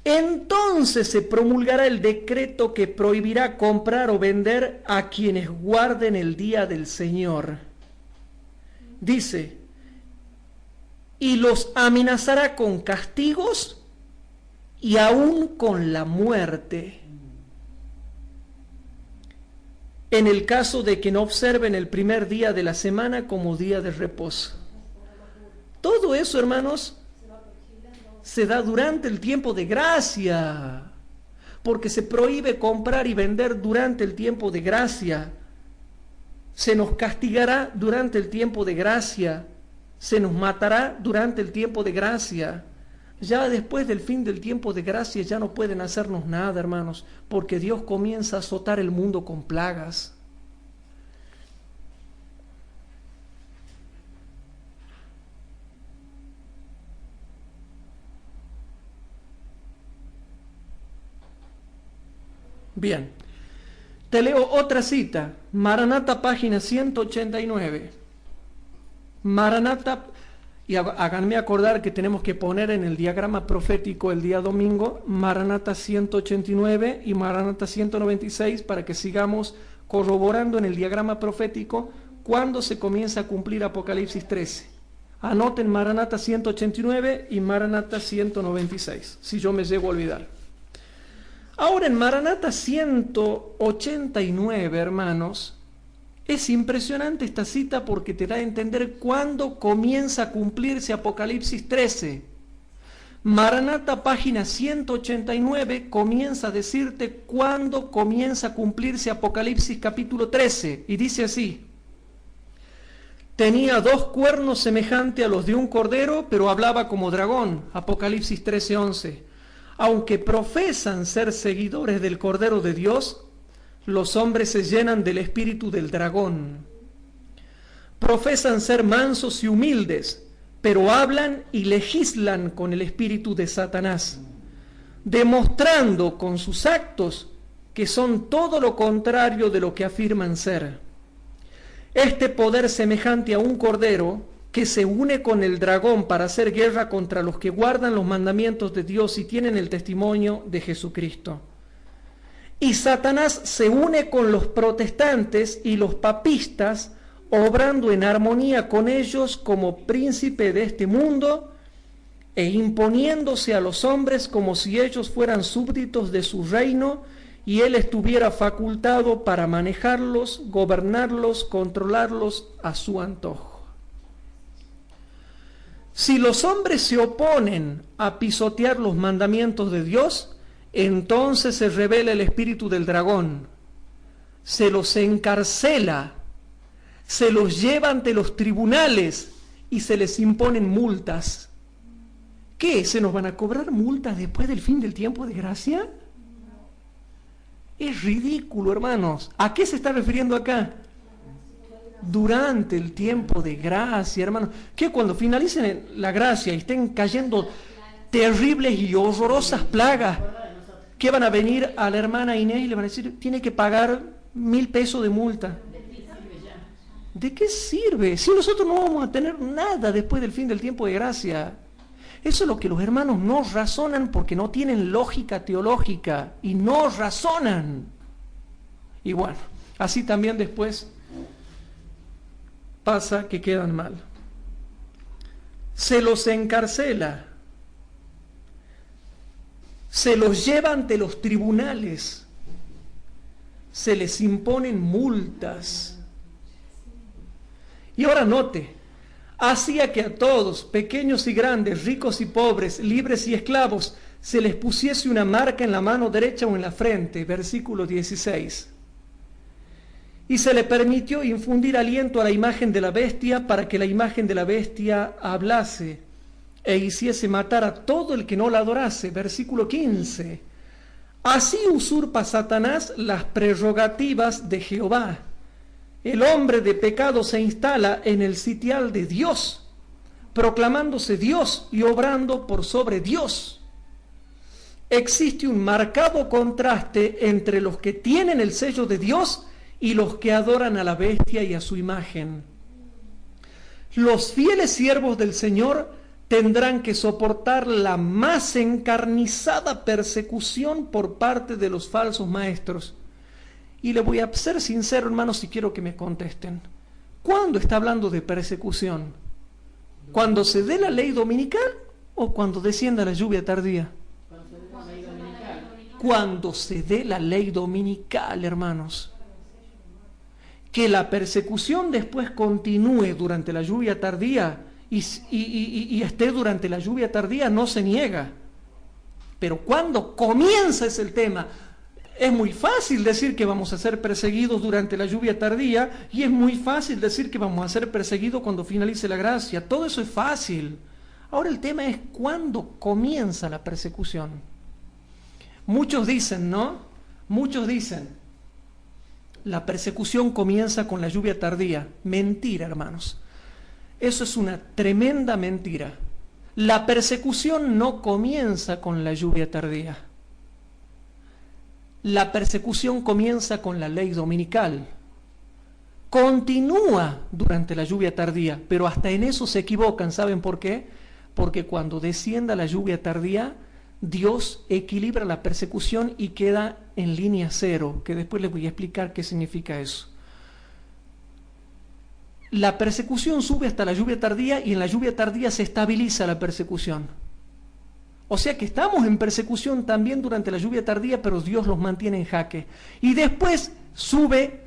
Entonces se promulgará el decreto que prohibirá comprar o vender a quienes guarden el día del Señor. Dice, y los amenazará con castigos y aún con la muerte, en el caso de que no observen el primer día de la semana como día de reposo. Todo eso, hermanos, se da durante el tiempo de gracia, porque se prohíbe comprar y vender durante el tiempo de gracia. Se nos castigará durante el tiempo de gracia, se nos matará durante el tiempo de gracia. Ya después del fin del tiempo de gracia ya no pueden hacernos nada, hermanos, porque Dios comienza a azotar el mundo con plagas. Bien, te leo otra cita, Maranata, página 189. Maranata, y háganme acordar que tenemos que poner en el diagrama profético el día domingo, Maranata 189 y Maranata 196, para que sigamos corroborando en el diagrama profético cuándo se comienza a cumplir Apocalipsis 13. Anoten Maranata 189 y Maranata 196, si yo me llego a olvidar. Ahora en Maranata 189, hermanos, es impresionante esta cita porque te da a entender cuándo comienza a cumplirse Apocalipsis 13. Maranata, página 189, comienza a decirte cuándo comienza a cumplirse Apocalipsis capítulo 13. Y dice así: tenía 2 cuernos semejantes a los de un cordero, pero hablaba como dragón. Apocalipsis 13:11. Aunque profesan ser seguidores del Cordero de Dios, los hombres se llenan del espíritu del dragón. Profesan ser mansos y humildes, pero hablan y legislan con el espíritu de Satanás, demostrando con sus actos que son todo lo contrario de lo que afirman ser. Este poder semejante a un cordero que se une con el dragón para hacer guerra contra los que guardan los mandamientos de Dios y tienen el testimonio de Jesucristo. Y Satanás se une con los protestantes y los papistas, obrando en armonía con ellos como príncipe de este mundo e imponiéndose a los hombres como si ellos fueran súbditos de su reino y él estuviera facultado para manejarlos, gobernarlos, controlarlos a su antojo. Si los hombres se oponen a pisotear los mandamientos de Dios, entonces se revela el espíritu del dragón, se los encarcela, se los lleva ante los tribunales y se les imponen multas. ¿Qué? ¿Se nos van a cobrar multas después del fin del tiempo de gracia? Es ridículo, hermanos. ¿A qué se está refiriendo acá? Durante el tiempo de gracia, hermanos. Que cuando finalicen la gracia y estén cayendo terribles y horrorosas plagas, que van a venir a la hermana Inés y le van a decir, tiene que pagar 1.000 pesos de multa. ¿De qué sirve? Si nosotros no vamos a tener nada después del fin del tiempo de gracia. Eso es lo que los hermanos no razonan porque no tienen lógica teológica y no razonan. Y bueno, así también después pasa que quedan mal. Se los encarcela, se los lleva ante los tribunales, se les imponen multas. Y ahora note, hacía que a todos, pequeños y grandes, ricos y pobres, libres y esclavos, se les pusiese una marca en la mano derecha o en la frente, versículo 16. Y se le permitió infundir aliento a la imagen de la bestia para que la imagen de la bestia hablase e hiciese matar a todo el que no la adorase, versículo 15. Así usurpa Satanás las prerrogativas de Jehová. El hombre de pecado se instala en el sitial de Dios, proclamándose Dios y obrando por sobre Dios. Existe un marcado contraste entre los que tienen el sello de Dios y los que adoran a la bestia y a su imagen. Los fieles siervos del Señor tendrán que soportar la más encarnizada persecución por parte de los falsos maestros. Y le voy a ser sincero, hermanos, si quiero que me contesten. ¿Cuándo está hablando de persecución? ¿Cuando se dé la ley dominical o cuando descienda la lluvia tardía? Cuando se dé la ley dominical, hermanos. Que la persecución después continúe durante la lluvia tardía y esté durante la lluvia tardía no se niega. Pero cuando comienza es el tema. Es muy fácil decir que vamos a ser perseguidos durante la lluvia tardía y es muy fácil decir que vamos a ser perseguidos cuando finalice la gracia. Todo eso es fácil. Ahora el tema es cuándo comienza la persecución. Muchos dicen, ¿no? Muchos dicen, la persecución comienza con la lluvia tardía. Mentira, hermanos. Eso es una tremenda mentira. La persecución no comienza con la lluvia tardía. La persecución comienza con la ley dominical. Continúa durante la lluvia tardía, pero hasta en eso se equivocan. ¿Saben por qué? Porque cuando descienda la lluvia tardía, Dios equilibra la persecución y queda en línea cero, que después les voy a explicar qué significa eso. La persecución sube hasta la lluvia tardía y en la lluvia tardía se estabiliza la persecución. O sea que estamos en persecución también durante la lluvia tardía, pero Dios los mantiene en jaque. Y después sube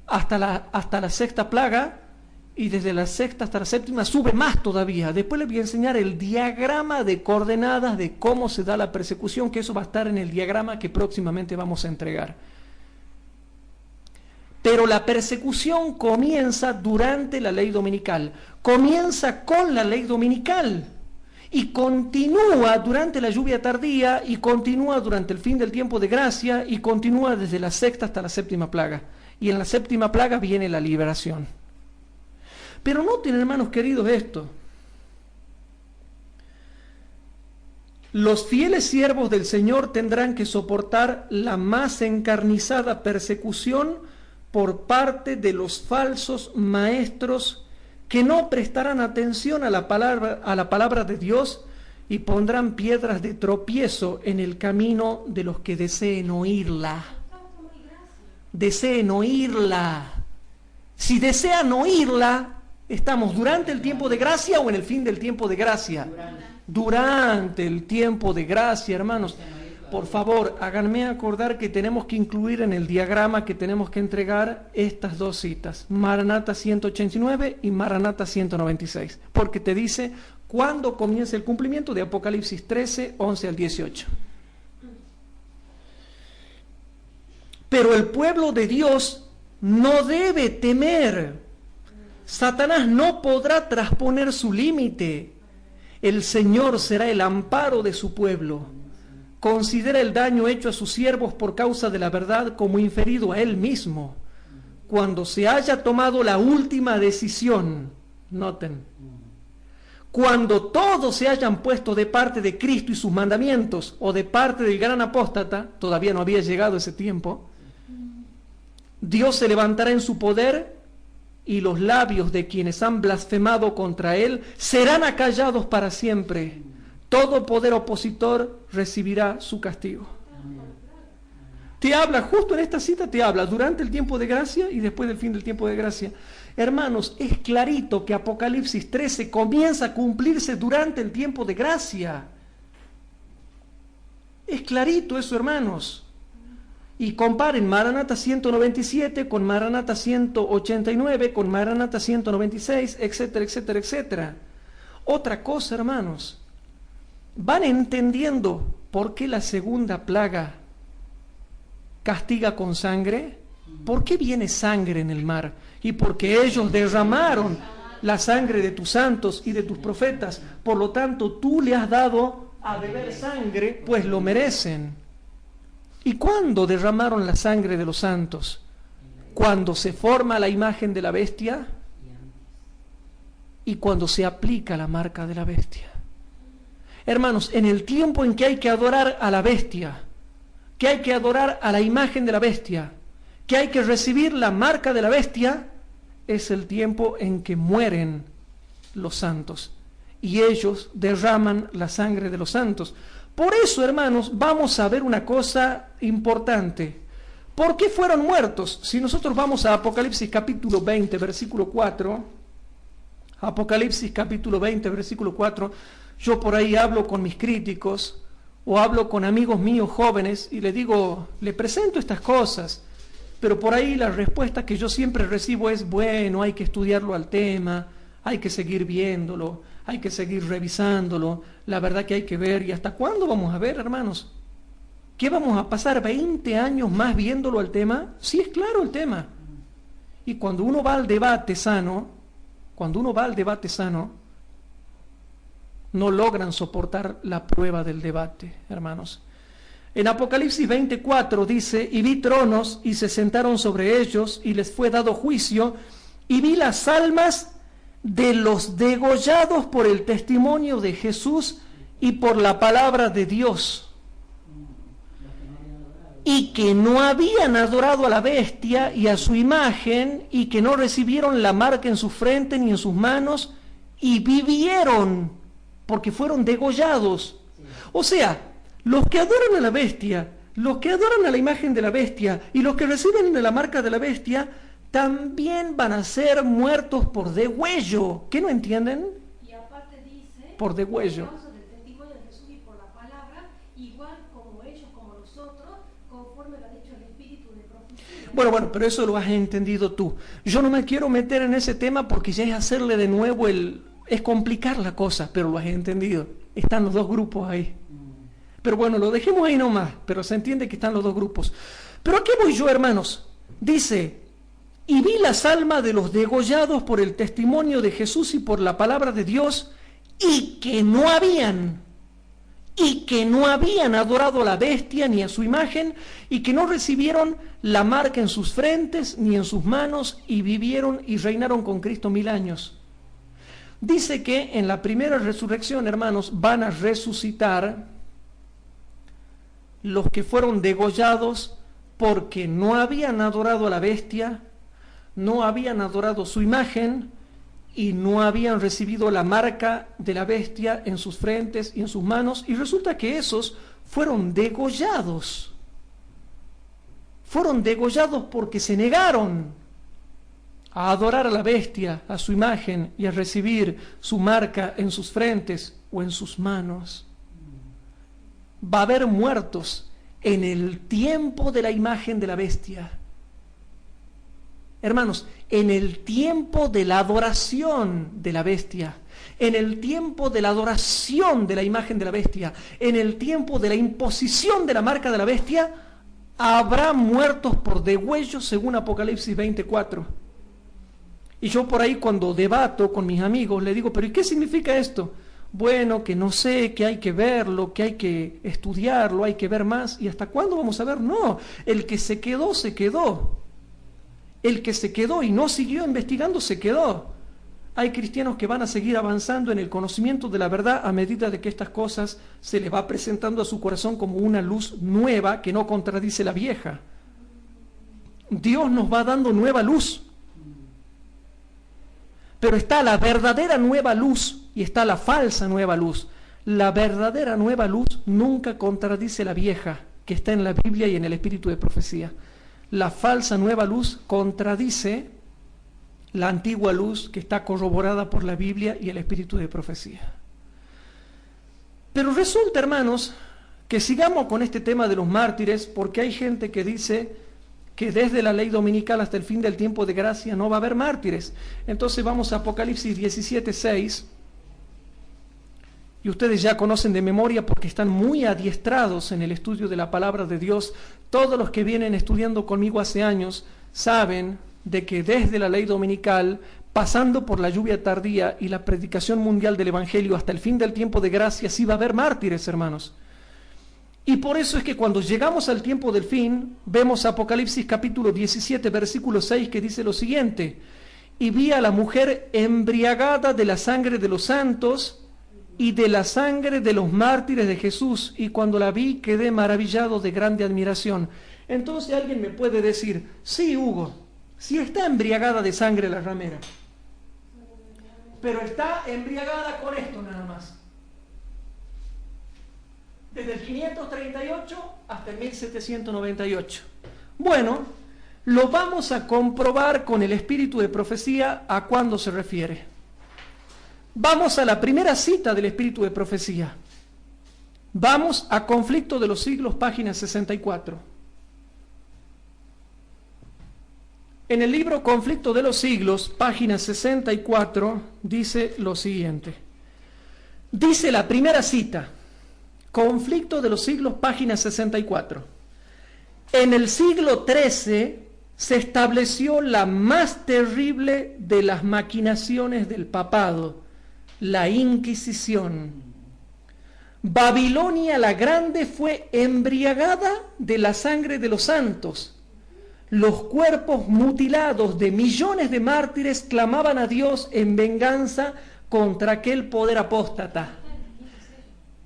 hasta la sexta plaga, y desde la sexta hasta la séptima sube más todavía. Después les voy a enseñar el diagrama de coordenadas de cómo se da la persecución, que eso va a estar en el diagrama que próximamente vamos a entregar. Pero la persecución comienza durante la ley dominical, comienza con la ley dominical y continúa durante la lluvia tardía y continúa durante el fin del tiempo de gracia y continúa desde la sexta hasta la séptima plaga. Y en la séptima plaga viene la liberación. Pero noten, hermanos queridos, esto. Los fieles siervos del Señor tendrán que soportar la más encarnizada persecución por parte de los falsos maestros que no prestarán atención a la palabra de Dios y pondrán piedras de tropiezo en el camino de los que deseen oírla. Deseen oírla. Si desean oírla, ¿estamos durante el tiempo de gracia o en el fin del tiempo de gracia? Durante el tiempo de gracia, hermanos. Por favor, háganme acordar que tenemos que incluir en el diagrama que tenemos que entregar estas dos citas, Maranata 189 y Maranata 196, porque te dice cuándo comienza el cumplimiento de Apocalipsis 13, 11 al 18. Pero el pueblo de Dios no debe temer. Satanás no podrá trasponer su límite. El Señor será el amparo de su pueblo. Considera el daño hecho a sus siervos por causa de la verdad como inferido a él mismo. Cuando se haya tomado la última decisión, noten, cuando todos se hayan puesto de parte de Cristo y sus mandamientos, o de parte del gran apóstata, todavía no había llegado ese tiempo, Dios se levantará en su poder y los labios de quienes han blasfemado contra él serán acallados para siempre. Todo poder opositor recibirá su castigo. Te habla, justo en esta cita te habla durante el tiempo de gracia y después del fin del tiempo de gracia. Hermanos, es clarito que Apocalipsis 13 comienza a cumplirse durante el tiempo de gracia. Es clarito eso, hermanos. Y comparen Maranata 197 con Maranata 189, con Maranata 196, etcétera, etcétera, etcétera. Otra cosa, hermanos, van entendiendo por qué la segunda plaga castiga con sangre. ¿Por qué viene sangre en el mar? Y porque ellos derramaron la sangre de tus santos y de tus profetas. Por lo tanto, tú le has dado a beber sangre, pues lo merecen. ¿Y cuándo derramaron la sangre de los santos? Cuando se forma la imagen de la bestia y cuando se aplica la marca de la bestia. Hermanos, en el tiempo en que hay que adorar a la bestia, que hay que adorar a la imagen de la bestia, que hay que recibir la marca de la bestia, es el tiempo en que mueren los santos y ellos derraman la sangre de los santos. Por eso, hermanos, vamos a ver una cosa importante. ¿Por qué fueron muertos? Si nosotros vamos a Apocalipsis capítulo 20, versículo 4, Apocalipsis capítulo 20, versículo 4, yo por ahí hablo con mis críticos o hablo con amigos míos jóvenes y les digo, le presento estas cosas, pero por ahí la respuesta que yo siempre recibo es, bueno, hay que estudiarlo al tema, hay que seguir viéndolo, hay que seguir revisándolo, la verdad que hay que ver. ¿Y hasta cuándo vamos a ver, hermanos? ¿Qué vamos a pasar 20 años más viéndolo al tema? Sí, es claro el tema. Y cuando uno va al debate sano, no logran soportar la prueba del debate, hermanos. En Apocalipsis 24 dice, y vi tronos y se sentaron sobre ellos y les fue dado juicio, y vi las almas de los degollados por el testimonio de Jesús y por la palabra de Dios, y que no habían adorado a la bestia y a su imagen, y que no recibieron la marca en su frente ni en sus manos, y vivieron, porque fueron degollados. O sea, los que adoran a la bestia, los que adoran a la imagen de la bestia, y los que reciben la marca de la bestia, también van a ser muertos por degüello. ¿Qué no entienden? Y aparte dice, por degüello. por causa del testimonio de Jesús y por la palabra, igual como ellos, como nosotros, conforme lo ha dicho el Espíritu de profecía. Bueno, pero eso lo has entendido tú. Yo no me quiero meter en ese tema porque ya es hacerle de nuevo es complicar la cosa, pero lo has entendido. Están los dos grupos ahí. Pero bueno, lo dejemos ahí nomás, pero se entiende que están los dos grupos. Pero ¿a qué voy yo, hermanos? Dice, y vi las almas de los degollados por el testimonio de Jesús y por la palabra de Dios, y que no habían adorado a la bestia ni a su imagen, y que no recibieron la marca en sus frentes ni en sus manos, y vivieron y reinaron con Cristo 1000 años. Dice que en la primera resurrección, hermanos, van a resucitar los que fueron degollados porque no habían adorado a la bestia, no habían adorado su imagen y no habían recibido la marca de la bestia en sus frentes y en sus manos, y resulta que esos fueron degollados. Fueron degollados porque se negaron a adorar a la bestia, a su imagen y a recibir su marca en sus frentes o en sus manos. Va a haber muertos en el tiempo de la imagen de la bestia. Hermanos, en el tiempo de la adoración de la bestia, en el tiempo de la adoración de la imagen de la bestia, en el tiempo de la imposición de la marca de la bestia, habrá muertos por degüello según Apocalipsis 24. Y yo por ahí cuando debato con mis amigos le digo, pero ¿y qué significa esto? Bueno, que no sé, que hay que verlo, que hay que estudiarlo, hay que ver más. ¿Y hasta cuándo vamos a ver? No, el que se quedó, se quedó. El que se quedó y no siguió investigando, se quedó. Hay cristianos que van a seguir avanzando en el conocimiento de la verdad a medida de que estas cosas se les va presentando a su corazón como una luz nueva que no contradice la vieja. Dios nos va dando nueva luz. Pero está la verdadera nueva luz y está la falsa nueva luz. La verdadera nueva luz nunca contradice la vieja que está en la Biblia y en el espíritu de profecía. La falsa nueva luz contradice la antigua luz que está corroborada por la Biblia y el espíritu de profecía. Pero resulta, hermanos, que sigamos con este tema de los mártires, porque hay gente que dice que desde la ley dominical hasta el fin del tiempo de gracia no va a haber mártires. Entonces vamos a Apocalipsis 17:6, y ustedes ya conocen de memoria porque están muy adiestrados en el estudio de la palabra de Dios. Todos los que vienen estudiando conmigo hace años saben de que desde la ley dominical, pasando por la lluvia tardía y la predicación mundial del Evangelio hasta el fin del tiempo de gracia, sí va a haber mártires, hermanos. Y por eso es que cuando llegamos al tiempo del fin, vemos Apocalipsis capítulo 17, versículo 6, que dice lo siguiente: y vi a la mujer embriagada de la sangre de los santos y de la sangre de los mártires de Jesús, y cuando la vi quedé maravillado de grande admiración. Entonces alguien me puede decir: sí, Hugo, sí está embriagada de sangre la ramera, pero está embriagada con esto nada más. Desde el 538 hasta el 1798. Bueno, lo vamos a comprobar con el espíritu de profecía a cuándo se refiere. Vamos a la primera cita del espíritu de profecía. Vamos a Conflicto de los Siglos, página 64. En el libro Conflicto de los Siglos, página 64, dice lo siguiente. Dice la primera cita, Conflicto de los Siglos, página 64. En el siglo XIII se estableció la más terrible de las maquinaciones del papado, la Inquisición. Babilonia la Grande fue embriagada de la sangre de los santos. Los cuerpos mutilados de millones de mártires clamaban a Dios en venganza contra aquel poder apóstata.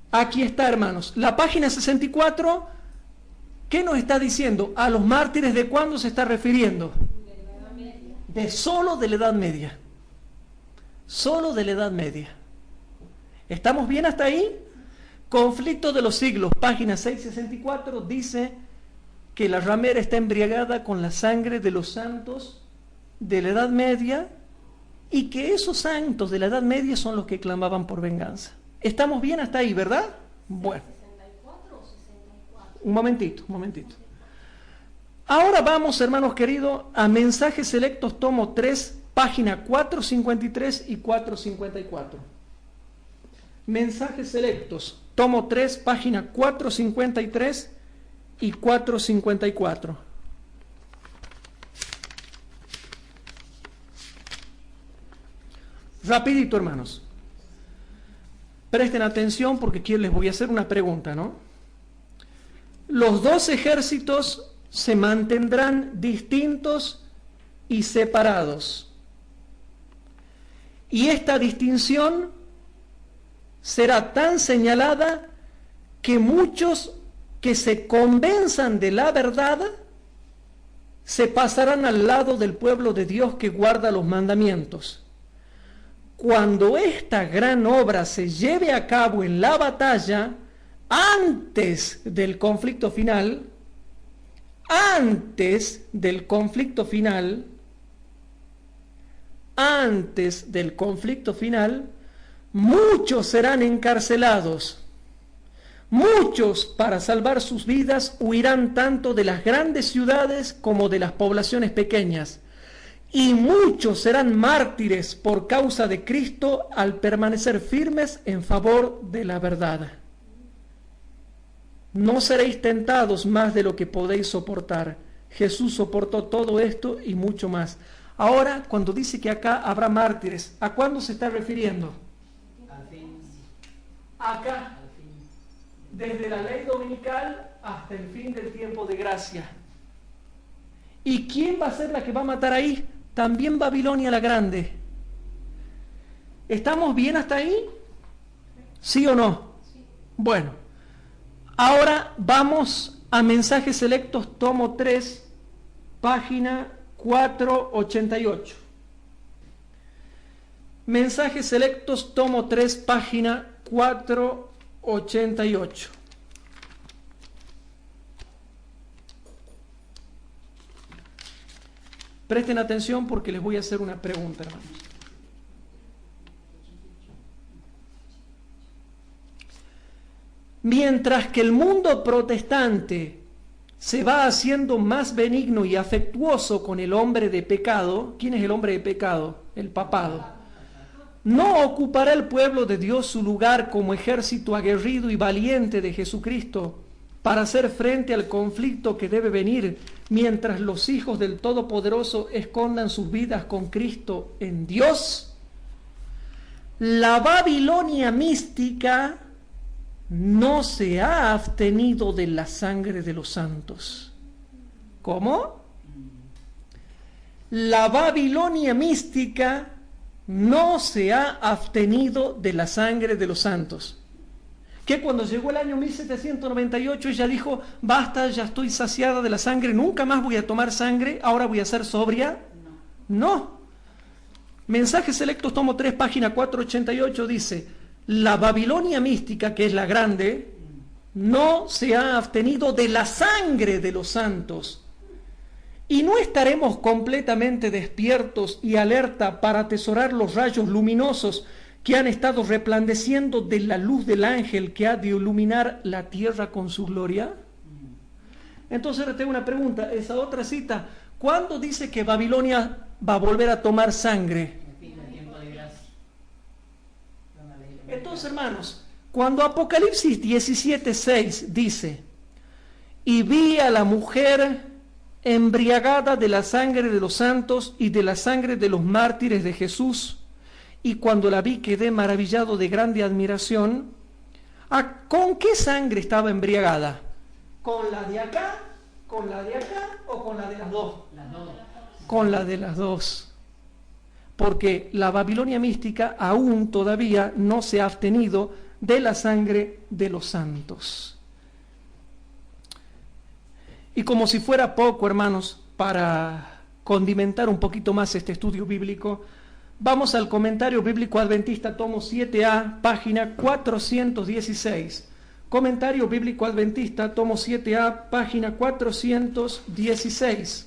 Aquí está, hermanos, la página 64, ¿qué nos está diciendo? ¿A los mártires de cuándo se está refiriendo? De solo de la Edad Media. Solo de la Edad Media. ¿Estamos bien hasta ahí? Conflicto de los Siglos, página 664, dice que la ramera está embriagada con la sangre de los santos de la Edad Media y que esos santos de la Edad Media son los que clamaban por venganza. ¿Estamos bien hasta ahí, verdad? Bueno. Un momentito. Ahora vamos, hermanos queridos, a Mensajes Selectos, tomo 3, página 453 y 454. Mensajes Selectos, tomo 3, página 453 y 454. Rapidito, hermanos. Presten atención porque aquí les voy a hacer una pregunta, ¿no? Los dos ejércitos se mantendrán distintos y separados. Y esta distinción será tan señalada que muchos que se convenzan de la verdad se pasarán al lado del pueblo de Dios que guarda los mandamientos. Cuando esta gran obra se lleve a cabo en la batalla, antes del conflicto final, muchos serán encarcelados. Muchos, para salvar sus vidas, huirán tanto de las grandes ciudades como de las poblaciones pequeñas. Y muchos serán mártires por causa de Cristo al permanecer firmes en favor de la verdad. No seréis tentados más de lo que podéis soportar. Jesús soportó todo esto y mucho más. Ahora, cuando dice que acá habrá mártires, ¿a cuándo se está refiriendo? Al fin. Acá, desde la ley dominical hasta el fin del tiempo de gracia. ¿Y quién va a ser la que va a matar ahí? También Babilonia la Grande. ¿Estamos bien hasta ahí? ¿Sí o no? Sí. Bueno, ahora vamos a Mensajes Selectos, tomo 3, página 488. Mensajes Selectos, tomo 3, página 488. Presten atención porque les voy a hacer una pregunta, hermanos. Mientras que el mundo protestante se va haciendo más benigno y afectuoso con el hombre de pecado. ¿Quién es el hombre de pecado? El papado. No ocupará el pueblo de Dios su lugar como ejército aguerrido y valiente de Jesucristo para hacer frente al conflicto que debe venir mientras los hijos del Todopoderoso escondan sus vidas con Cristo en Dios. La Babilonia mística no se ha abstenido de la sangre de los santos. ¿Cómo? La Babilonia mística no se ha abstenido de la sangre de los santos. Que cuando llegó el año 1798 ella dijo, basta, ya estoy saciada de la sangre, nunca más voy a tomar sangre, ahora voy a ser sobria. No. Mensajes Selectos, tomo 3, página 488, dice, la Babilonia mística, que es la grande, no se ha abstenido de la sangre de los santos. Y no estaremos completamente despiertos y alerta para atesorar los rayos luminosos que han estado resplandeciendo de la luz del ángel que ha de iluminar la tierra con su gloria. Entonces le tengo una pregunta, esa otra cita, ¿cuándo dice que Babilonia va a volver a tomar sangre? Entonces, hermanos, cuando Apocalipsis 17:6 dice, y vi a la mujer embriagada de la sangre de los santos y de la sangre de los mártires de Jesús, y cuando la vi quedé maravillado de grande admiración. ¿Con qué sangre estaba embriagada? ¿Con la de acá? ¿Con la de acá? ¿O con la de las dos? Las dos. Con la de las dos. Porque la Babilonia mística aún todavía no se ha abstenido de la sangre de los santos. Y como si fuera poco, hermanos, para condimentar un poquito más este estudio bíblico, vamos al Comentario Bíblico Adventista, tomo 7A, página 416. Comentario Bíblico Adventista, tomo 7A, página 416.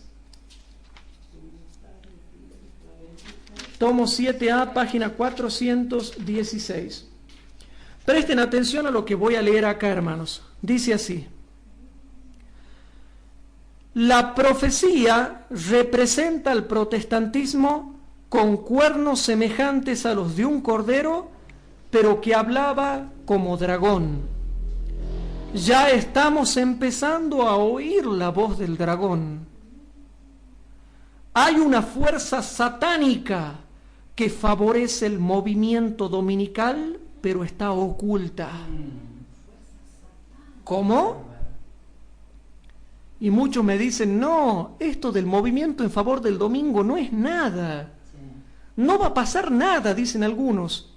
Tomo 7A, página 416. Presten atención a lo que voy a leer acá, hermanos. Dice así. La profecía representa al protestantismo con cuernos semejantes a los de un cordero, pero que hablaba como dragón. Ya estamos empezando a oír la voz del dragón. Hay una fuerza satánica que favorece el movimiento dominical, pero está oculta. ¿Cómo? Y muchos me dicen, no, esto del movimiento en favor del domingo no es nada. No va a pasar nada, dicen algunos.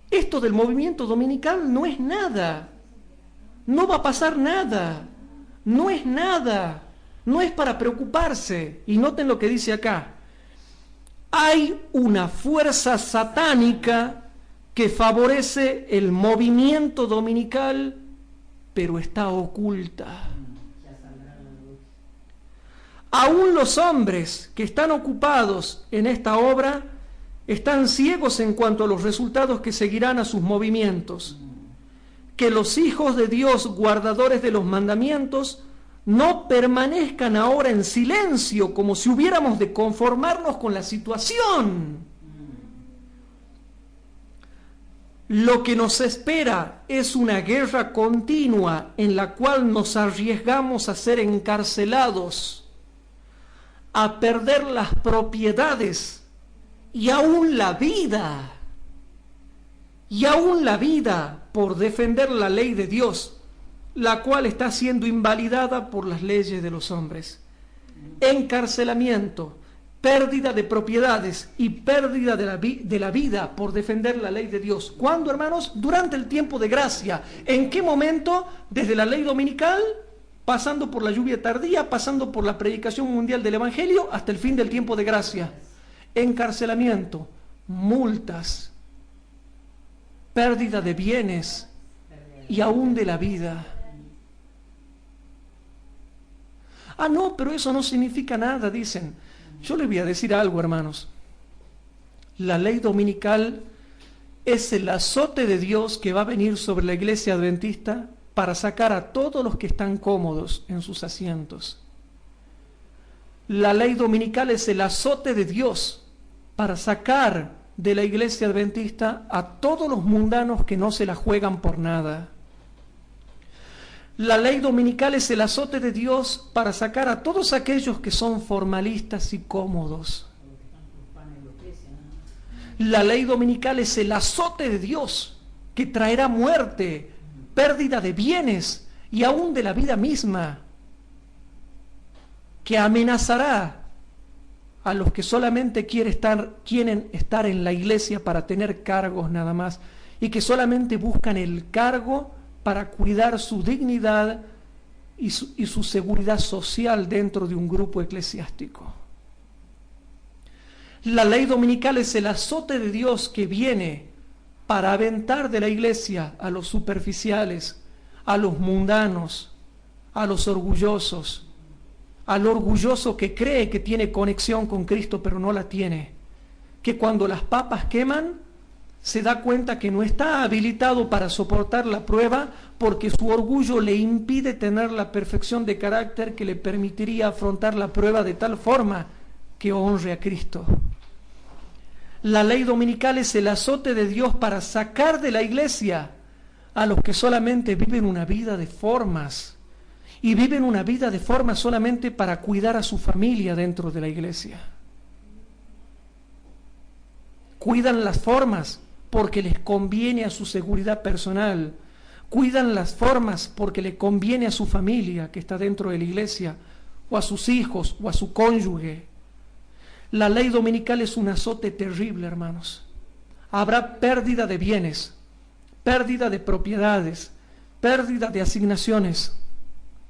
Esto del movimiento dominical no es nada. No va a pasar nada. No es nada. No es para preocuparse. Y noten lo que dice acá. Hay una fuerza satánica que favorece el movimiento dominical, pero está oculta. Aún los hombres que están ocupados en esta obra están ciegos en cuanto a los resultados que seguirán a sus movimientos. Que los hijos de Dios, guardadores de los mandamientos, no permanezcan ahora en silencio como si hubiéramos de conformarnos con la situación. Lo que nos espera es una guerra continua en la cual nos arriesgamos a ser encarcelados, a perder las propiedades y aún la vida por defender la ley de Dios, la cual está siendo invalidada por las leyes de los hombres. Encarcelamiento, pérdida de propiedades y pérdida de la vida por defender la ley de Dios. ¿Cuándo, hermanos? Durante el tiempo de gracia. ¿En qué momento? Desde la ley dominical, pasando por la lluvia tardía, pasando por la predicación mundial del Evangelio, hasta el fin del tiempo de gracia. Encarcelamiento, multas, pérdida de bienes y aún de la vida. Ah, no, pero eso no significa nada, dicen. Yo les voy a decir algo, hermanos. La ley dominical es el azote de Dios que va a venir sobre la iglesia adventista para sacar a todos los que están cómodos en sus asientos. La ley dominical es el azote de Dios para sacar de la iglesia adventista a todos los mundanos que no se la juegan por nada. La ley dominical es el azote de Dios para sacar a todos aquellos que son formalistas y cómodos. La ley dominical es el azote de Dios que traerá muerte, pérdida de bienes y aún de la vida misma, que amenazará a los que solamente quieren estar en la iglesia para tener cargos nada más, y que solamente buscan el cargo para cuidar su dignidad y su seguridad social dentro de un grupo eclesiástico. La ley dominical es el azote de Dios que viene para aventar de la iglesia a los superficiales, a los mundanos, a los orgullosos, al orgulloso que cree que tiene conexión con Cristo pero no la tiene, que cuando las papas queman se da cuenta que no está habilitado para soportar la prueba porque su orgullo le impide tener la perfección de carácter que le permitiría afrontar la prueba de tal forma que honre a Cristo. La ley dominical es el azote de Dios para sacar de la iglesia a los que solamente viven una vida de formas, y viven una vida de formas solamente para cuidar a su familia dentro de la iglesia. Cuidan las formas porque les conviene a su seguridad personal, cuidan las formas porque le conviene a su familia que está dentro de la iglesia, o a sus hijos, o a su cónyuge. La ley dominical es un azote terrible, hermanos. Habrá pérdida de bienes, pérdida de propiedades, pérdida de asignaciones,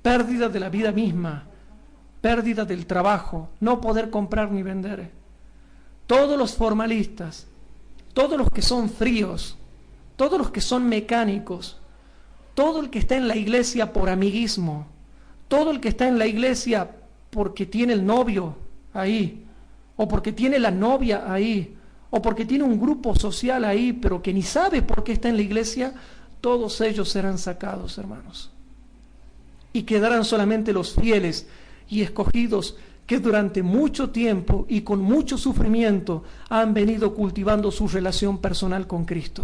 pérdida de la vida misma, pérdida del trabajo, no poder comprar ni vender. Todos los formalistas, todos los que son fríos, todos los que son mecánicos, todo el que está en la iglesia por amiguismo, todo el que está en la iglesia porque tiene el novio ahí, o porque tiene la novia ahí, o porque tiene un grupo social ahí, pero que ni sabe por qué está en la iglesia, todos ellos serán sacados, hermanos. Y quedarán solamente los fieles y escogidos que durante mucho tiempo y con mucho sufrimiento han venido cultivando su relación personal con Cristo.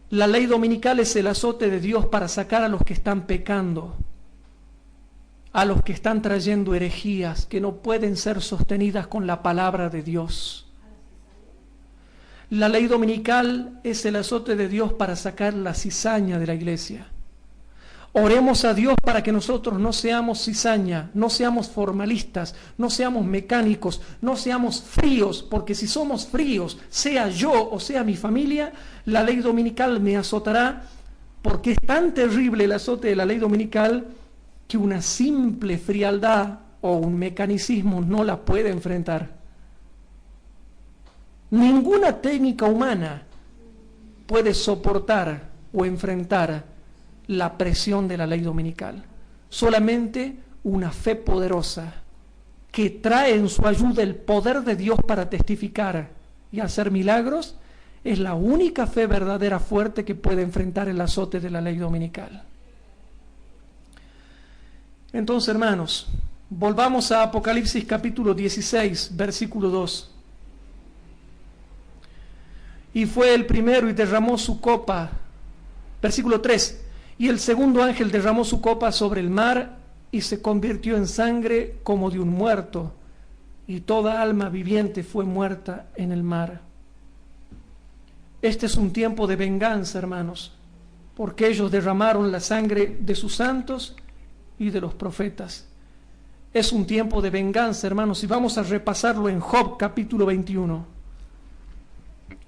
La ley dominical es el azote de Dios para sacar a los que están pecando, a los que están trayendo herejías que no pueden ser sostenidas con la palabra de Dios. La ley dominical es el azote de Dios para sacar la cizaña de la iglesia. Oremos a Dios para que nosotros no seamos cizaña, no seamos formalistas, no seamos mecánicos, no seamos fríos, porque si somos fríos, sea yo o sea mi familia, la ley dominical me azotará, porque es tan terrible el azote de la ley dominical que una simple frialdad o un mecanicismo no la puede enfrentar. Ninguna técnica humana puede soportar o enfrentar la presión de la ley dominical. Solamente una fe poderosa que trae en su ayuda el poder de Dios para testificar y hacer milagros es la única fe verdadera fuerte que puede enfrentar el azote de la ley dominical. Entonces, hermanos, volvamos a Apocalipsis capítulo 16, versículo 2. Y fue el primero y derramó su copa. Versículo 3. Y el segundo ángel derramó su copa sobre el mar y se convirtió en sangre como de un muerto, y toda alma viviente fue muerta en el mar. Este es un tiempo de venganza, hermanos, porque ellos derramaron la sangre de sus santos y de los profetas. Es un tiempo de venganza, hermanos, y vamos a repasarlo en Job capítulo 21.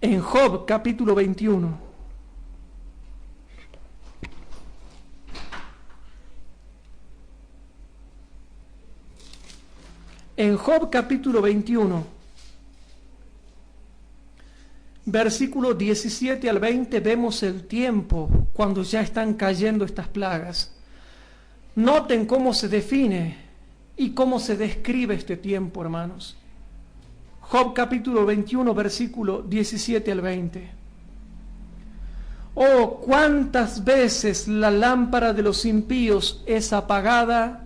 En Job capítulo 21. En Job capítulo 21, versículo 17 al 20, vemos el tiempo cuando ya están cayendo estas plagas. Noten cómo se define y cómo se describe este tiempo, hermanos. Job capítulo 21, versículo 17 al 20. Oh, cuántas veces la lámpara de los impíos es apagada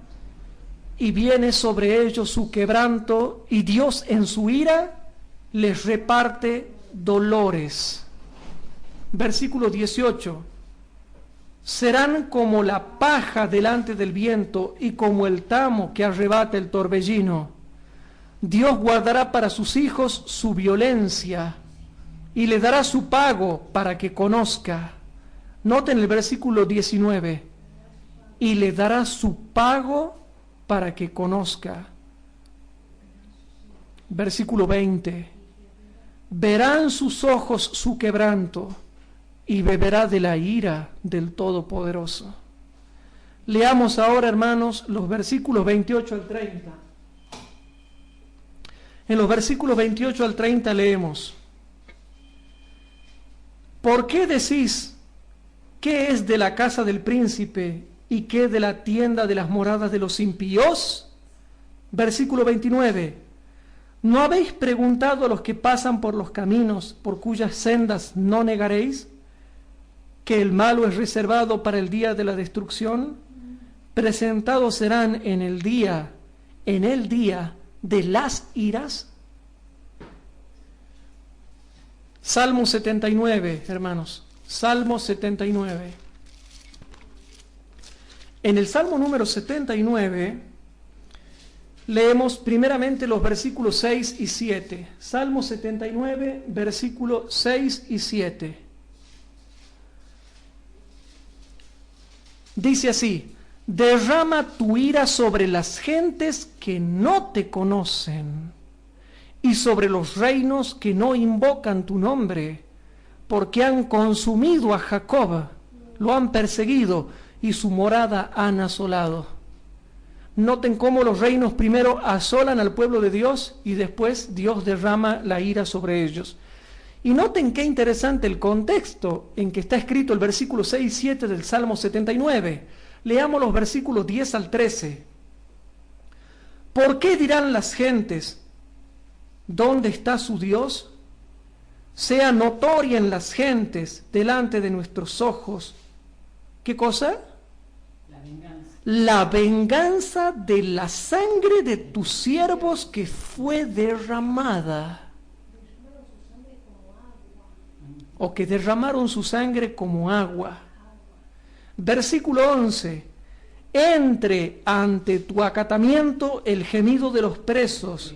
y viene sobre ellos su quebranto, y Dios en su ira les reparte dolores. Versículo 18. Serán como la paja delante del viento y como el tamo que arrebata el torbellino. Dios guardará para sus hijos su violencia y le dará su pago para que conozca. Noten el versículo 19. Y le dará su pago para que conozca. Versículo 20. Verán sus ojos su quebranto y beberá de la ira del Todopoderoso. Leamos ahora, hermanos, los versículos 28 al 30. En los versículos 28 al 30 leemos: ¿Por qué decís, qué es de la casa del príncipe y qué de la tienda de las moradas de los impíos? Versículo 29. ¿No habéis preguntado a los que pasan por los caminos, por cuyas sendas no negaréis, que el malo es reservado para el día de la destrucción? Presentados serán en el día de las iras. Salmo 79, hermanos, Salmo 79. En el Salmo número 79 leemos primeramente los versículos 6 y 7. Salmo 79, versículos 6 y 7. Dice así: derrama tu ira sobre las gentes que no te conocen y sobre los reinos que no invocan tu nombre, porque han consumido a Jacob, lo han perseguido y su morada han asolado. Noten cómo los reinos primero asolan al pueblo de Dios y después Dios derrama la ira sobre ellos. Y noten qué interesante el contexto en que está escrito el versículo 6 y 7 del Salmo 79. Leamos los versículos 10 al 13. ¿Por qué dirán las gentes, ¿dónde está su Dios? Sea notoria en las gentes delante de nuestros ojos. ¿Qué cosa? La venganza de la sangre de tus siervos que fue derramada. O que derramaron su sangre como agua. Versículo 11. Entre ante tu acatamiento el gemido de los presos.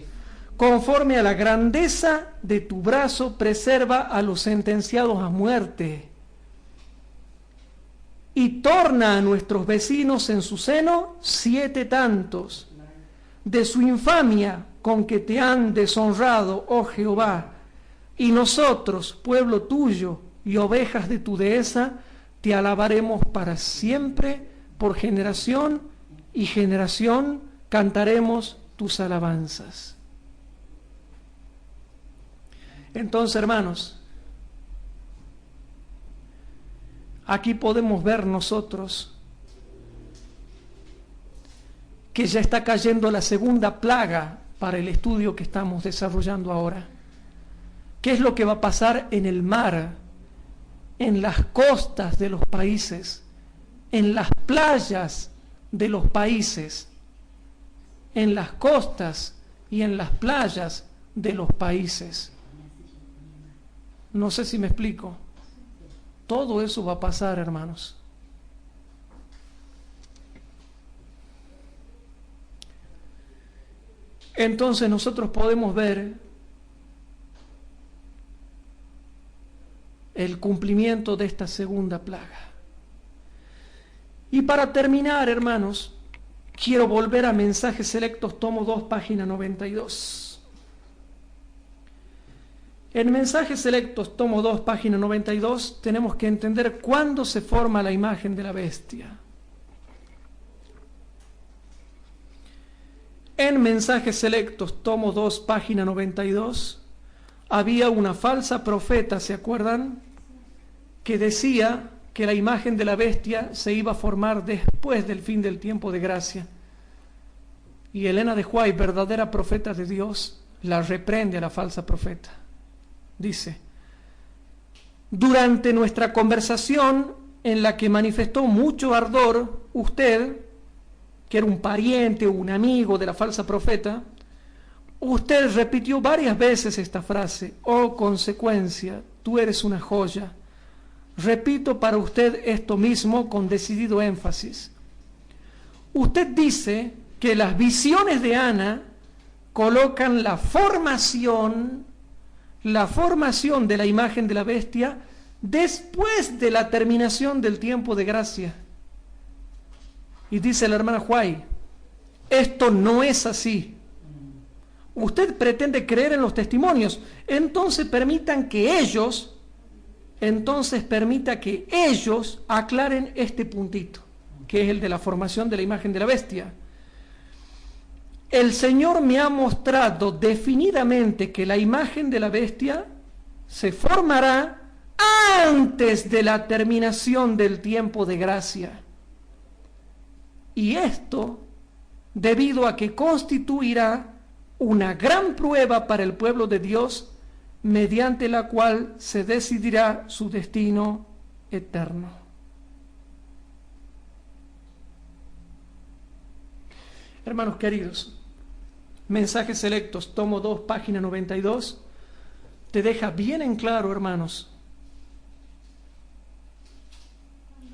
Conforme a la grandeza de tu brazo, preserva a los sentenciados a muerte. Y torna a nuestros vecinos en su seno 7 tantos. De su infamia con que te han deshonrado, oh Jehová. Y nosotros, pueblo tuyo y ovejas de tu dehesa, te alabaremos para siempre, por generación y generación cantaremos tus alabanzas. Entonces, hermanos, aquí podemos ver nosotros que ya está cayendo la segunda plaga para el estudio que estamos desarrollando ahora. ¿Qué es lo que va a pasar en el mar, en las costas de los países, en las playas de los países, en las costas y en las playas de los países? No sé si me explico. Todo eso va a pasar, hermanos. Entonces nosotros podemos ver el cumplimiento de esta segunda plaga. Y para terminar, hermanos, quiero volver a Mensajes Selectos, tomo 2, página 92. En Mensajes Selectos, tomo 2, página 92, tenemos que entender cuándo se forma la imagen de la bestia. En Mensajes Selectos, tomo 2, página 92, había una falsa profeta, ¿se acuerdan? Que decía que la imagen de la bestia se iba a formar después del fin del tiempo de gracia. Y Elena de White, verdadera profeta de Dios, la reprende a la falsa profeta. Dice: Durante nuestra conversación, en la que manifestó mucho ardor usted, que era un pariente o un amigo de la falsa profeta, usted repitió varias veces esta frase: oh consecuencia, tú eres una joya. Repito para usted esto mismo con decidido énfasis. Usted dice que las visiones de Ana colocan la formación de la imagen de la bestia después de la terminación del tiempo de gracia. Y dice la hermana Huay, esto no es así. Usted pretende creer en los testimonios, entonces permita que ellos aclaren este puntito, que es el de la formación de la imagen de la bestia. El Señor me ha mostrado definidamente que la imagen de la bestia se formará antes de la terminación del tiempo de gracia. Y esto debido a que constituirá una gran prueba para el pueblo de Dios, mediante la cual se decidirá su destino eterno. Hermanos queridos, Mensajes Selectos, tomo 2, página 92, te deja bien en claro, hermanos,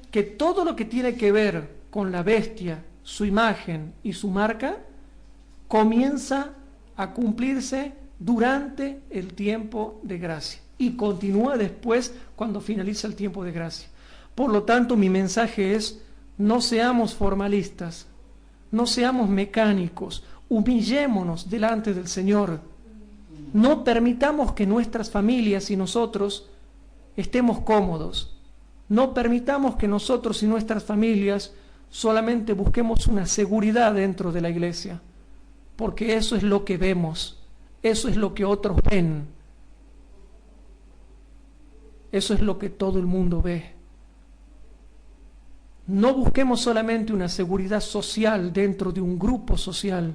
que todo lo que tiene que ver con la bestia, su imagen y su marca, comienza a cumplirse durante el tiempo de gracia y continúa después cuando finaliza el tiempo de gracia. Por lo tanto, mi mensaje es: no seamos formalistas, no seamos mecánicos, humillémonos delante del Señor. No permitamos que nuestras familias y nosotros estemos cómodos. No permitamos que nosotros y nuestras familias solamente busquemos una seguridad dentro de la iglesia, porque eso es lo que vemos, eso es lo que otros ven, eso es lo que todo el mundo ve. No busquemos solamente una seguridad social dentro de un grupo social,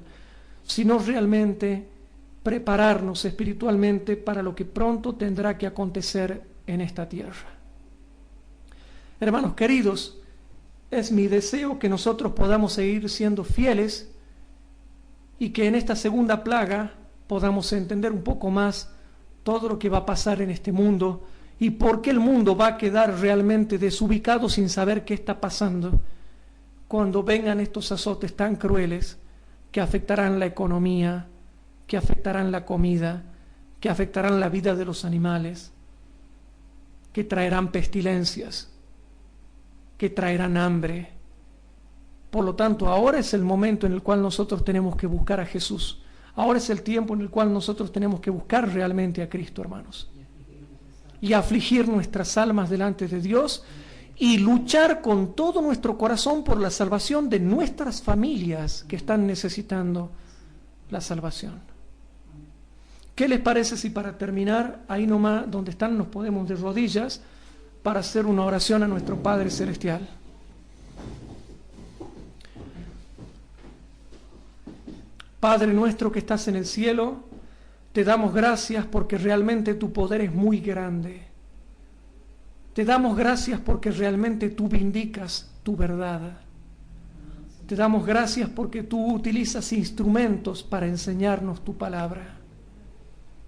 sino realmente prepararnos espiritualmente para lo que pronto tendrá que acontecer en esta tierra. Hermanos queridos, es mi deseo que nosotros podamos seguir siendo fieles y que en esta segunda plaga podamos entender un poco más todo lo que va a pasar en este mundo y por qué el mundo va a quedar realmente desubicado sin saber qué está pasando cuando vengan estos azotes tan crueles que afectarán la economía, que afectarán la comida, que afectarán la vida de los animales, que traerán pestilencias, que traerán hambre. Por lo tanto, ahora es el momento en el cual nosotros tenemos que buscar a Jesús. Ahora es el tiempo en el cual nosotros tenemos que buscar realmente a Cristo, hermanos. Y afligir nuestras almas delante de Dios y luchar con todo nuestro corazón por la salvación de nuestras familias que están necesitando la salvación. ¿Qué les parece si para terminar, ahí nomás donde están, nos ponemos de rodillas para hacer una oración a nuestro Padre Celestial? Padre nuestro que estás en el cielo, te damos gracias porque realmente tu poder es muy grande. Te damos gracias porque realmente tú vindicas tu verdad. Te damos gracias porque tú utilizas instrumentos para enseñarnos tu palabra.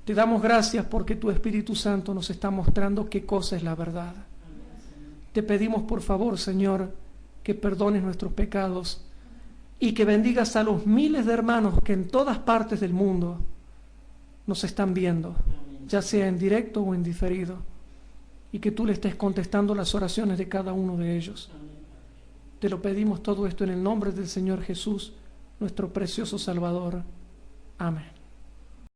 Te damos gracias porque tu Espíritu Santo nos está mostrando qué cosa es la verdad. Te pedimos por favor, Señor, que perdones nuestros pecados y que bendigas a los miles de hermanos que en todas partes del mundo nos están viendo, ya sea en directo o en diferido, y que tú le estés contestando las oraciones de cada uno de ellos. Te lo pedimos todo esto en el nombre del Señor Jesús, nuestro precioso Salvador. Amén.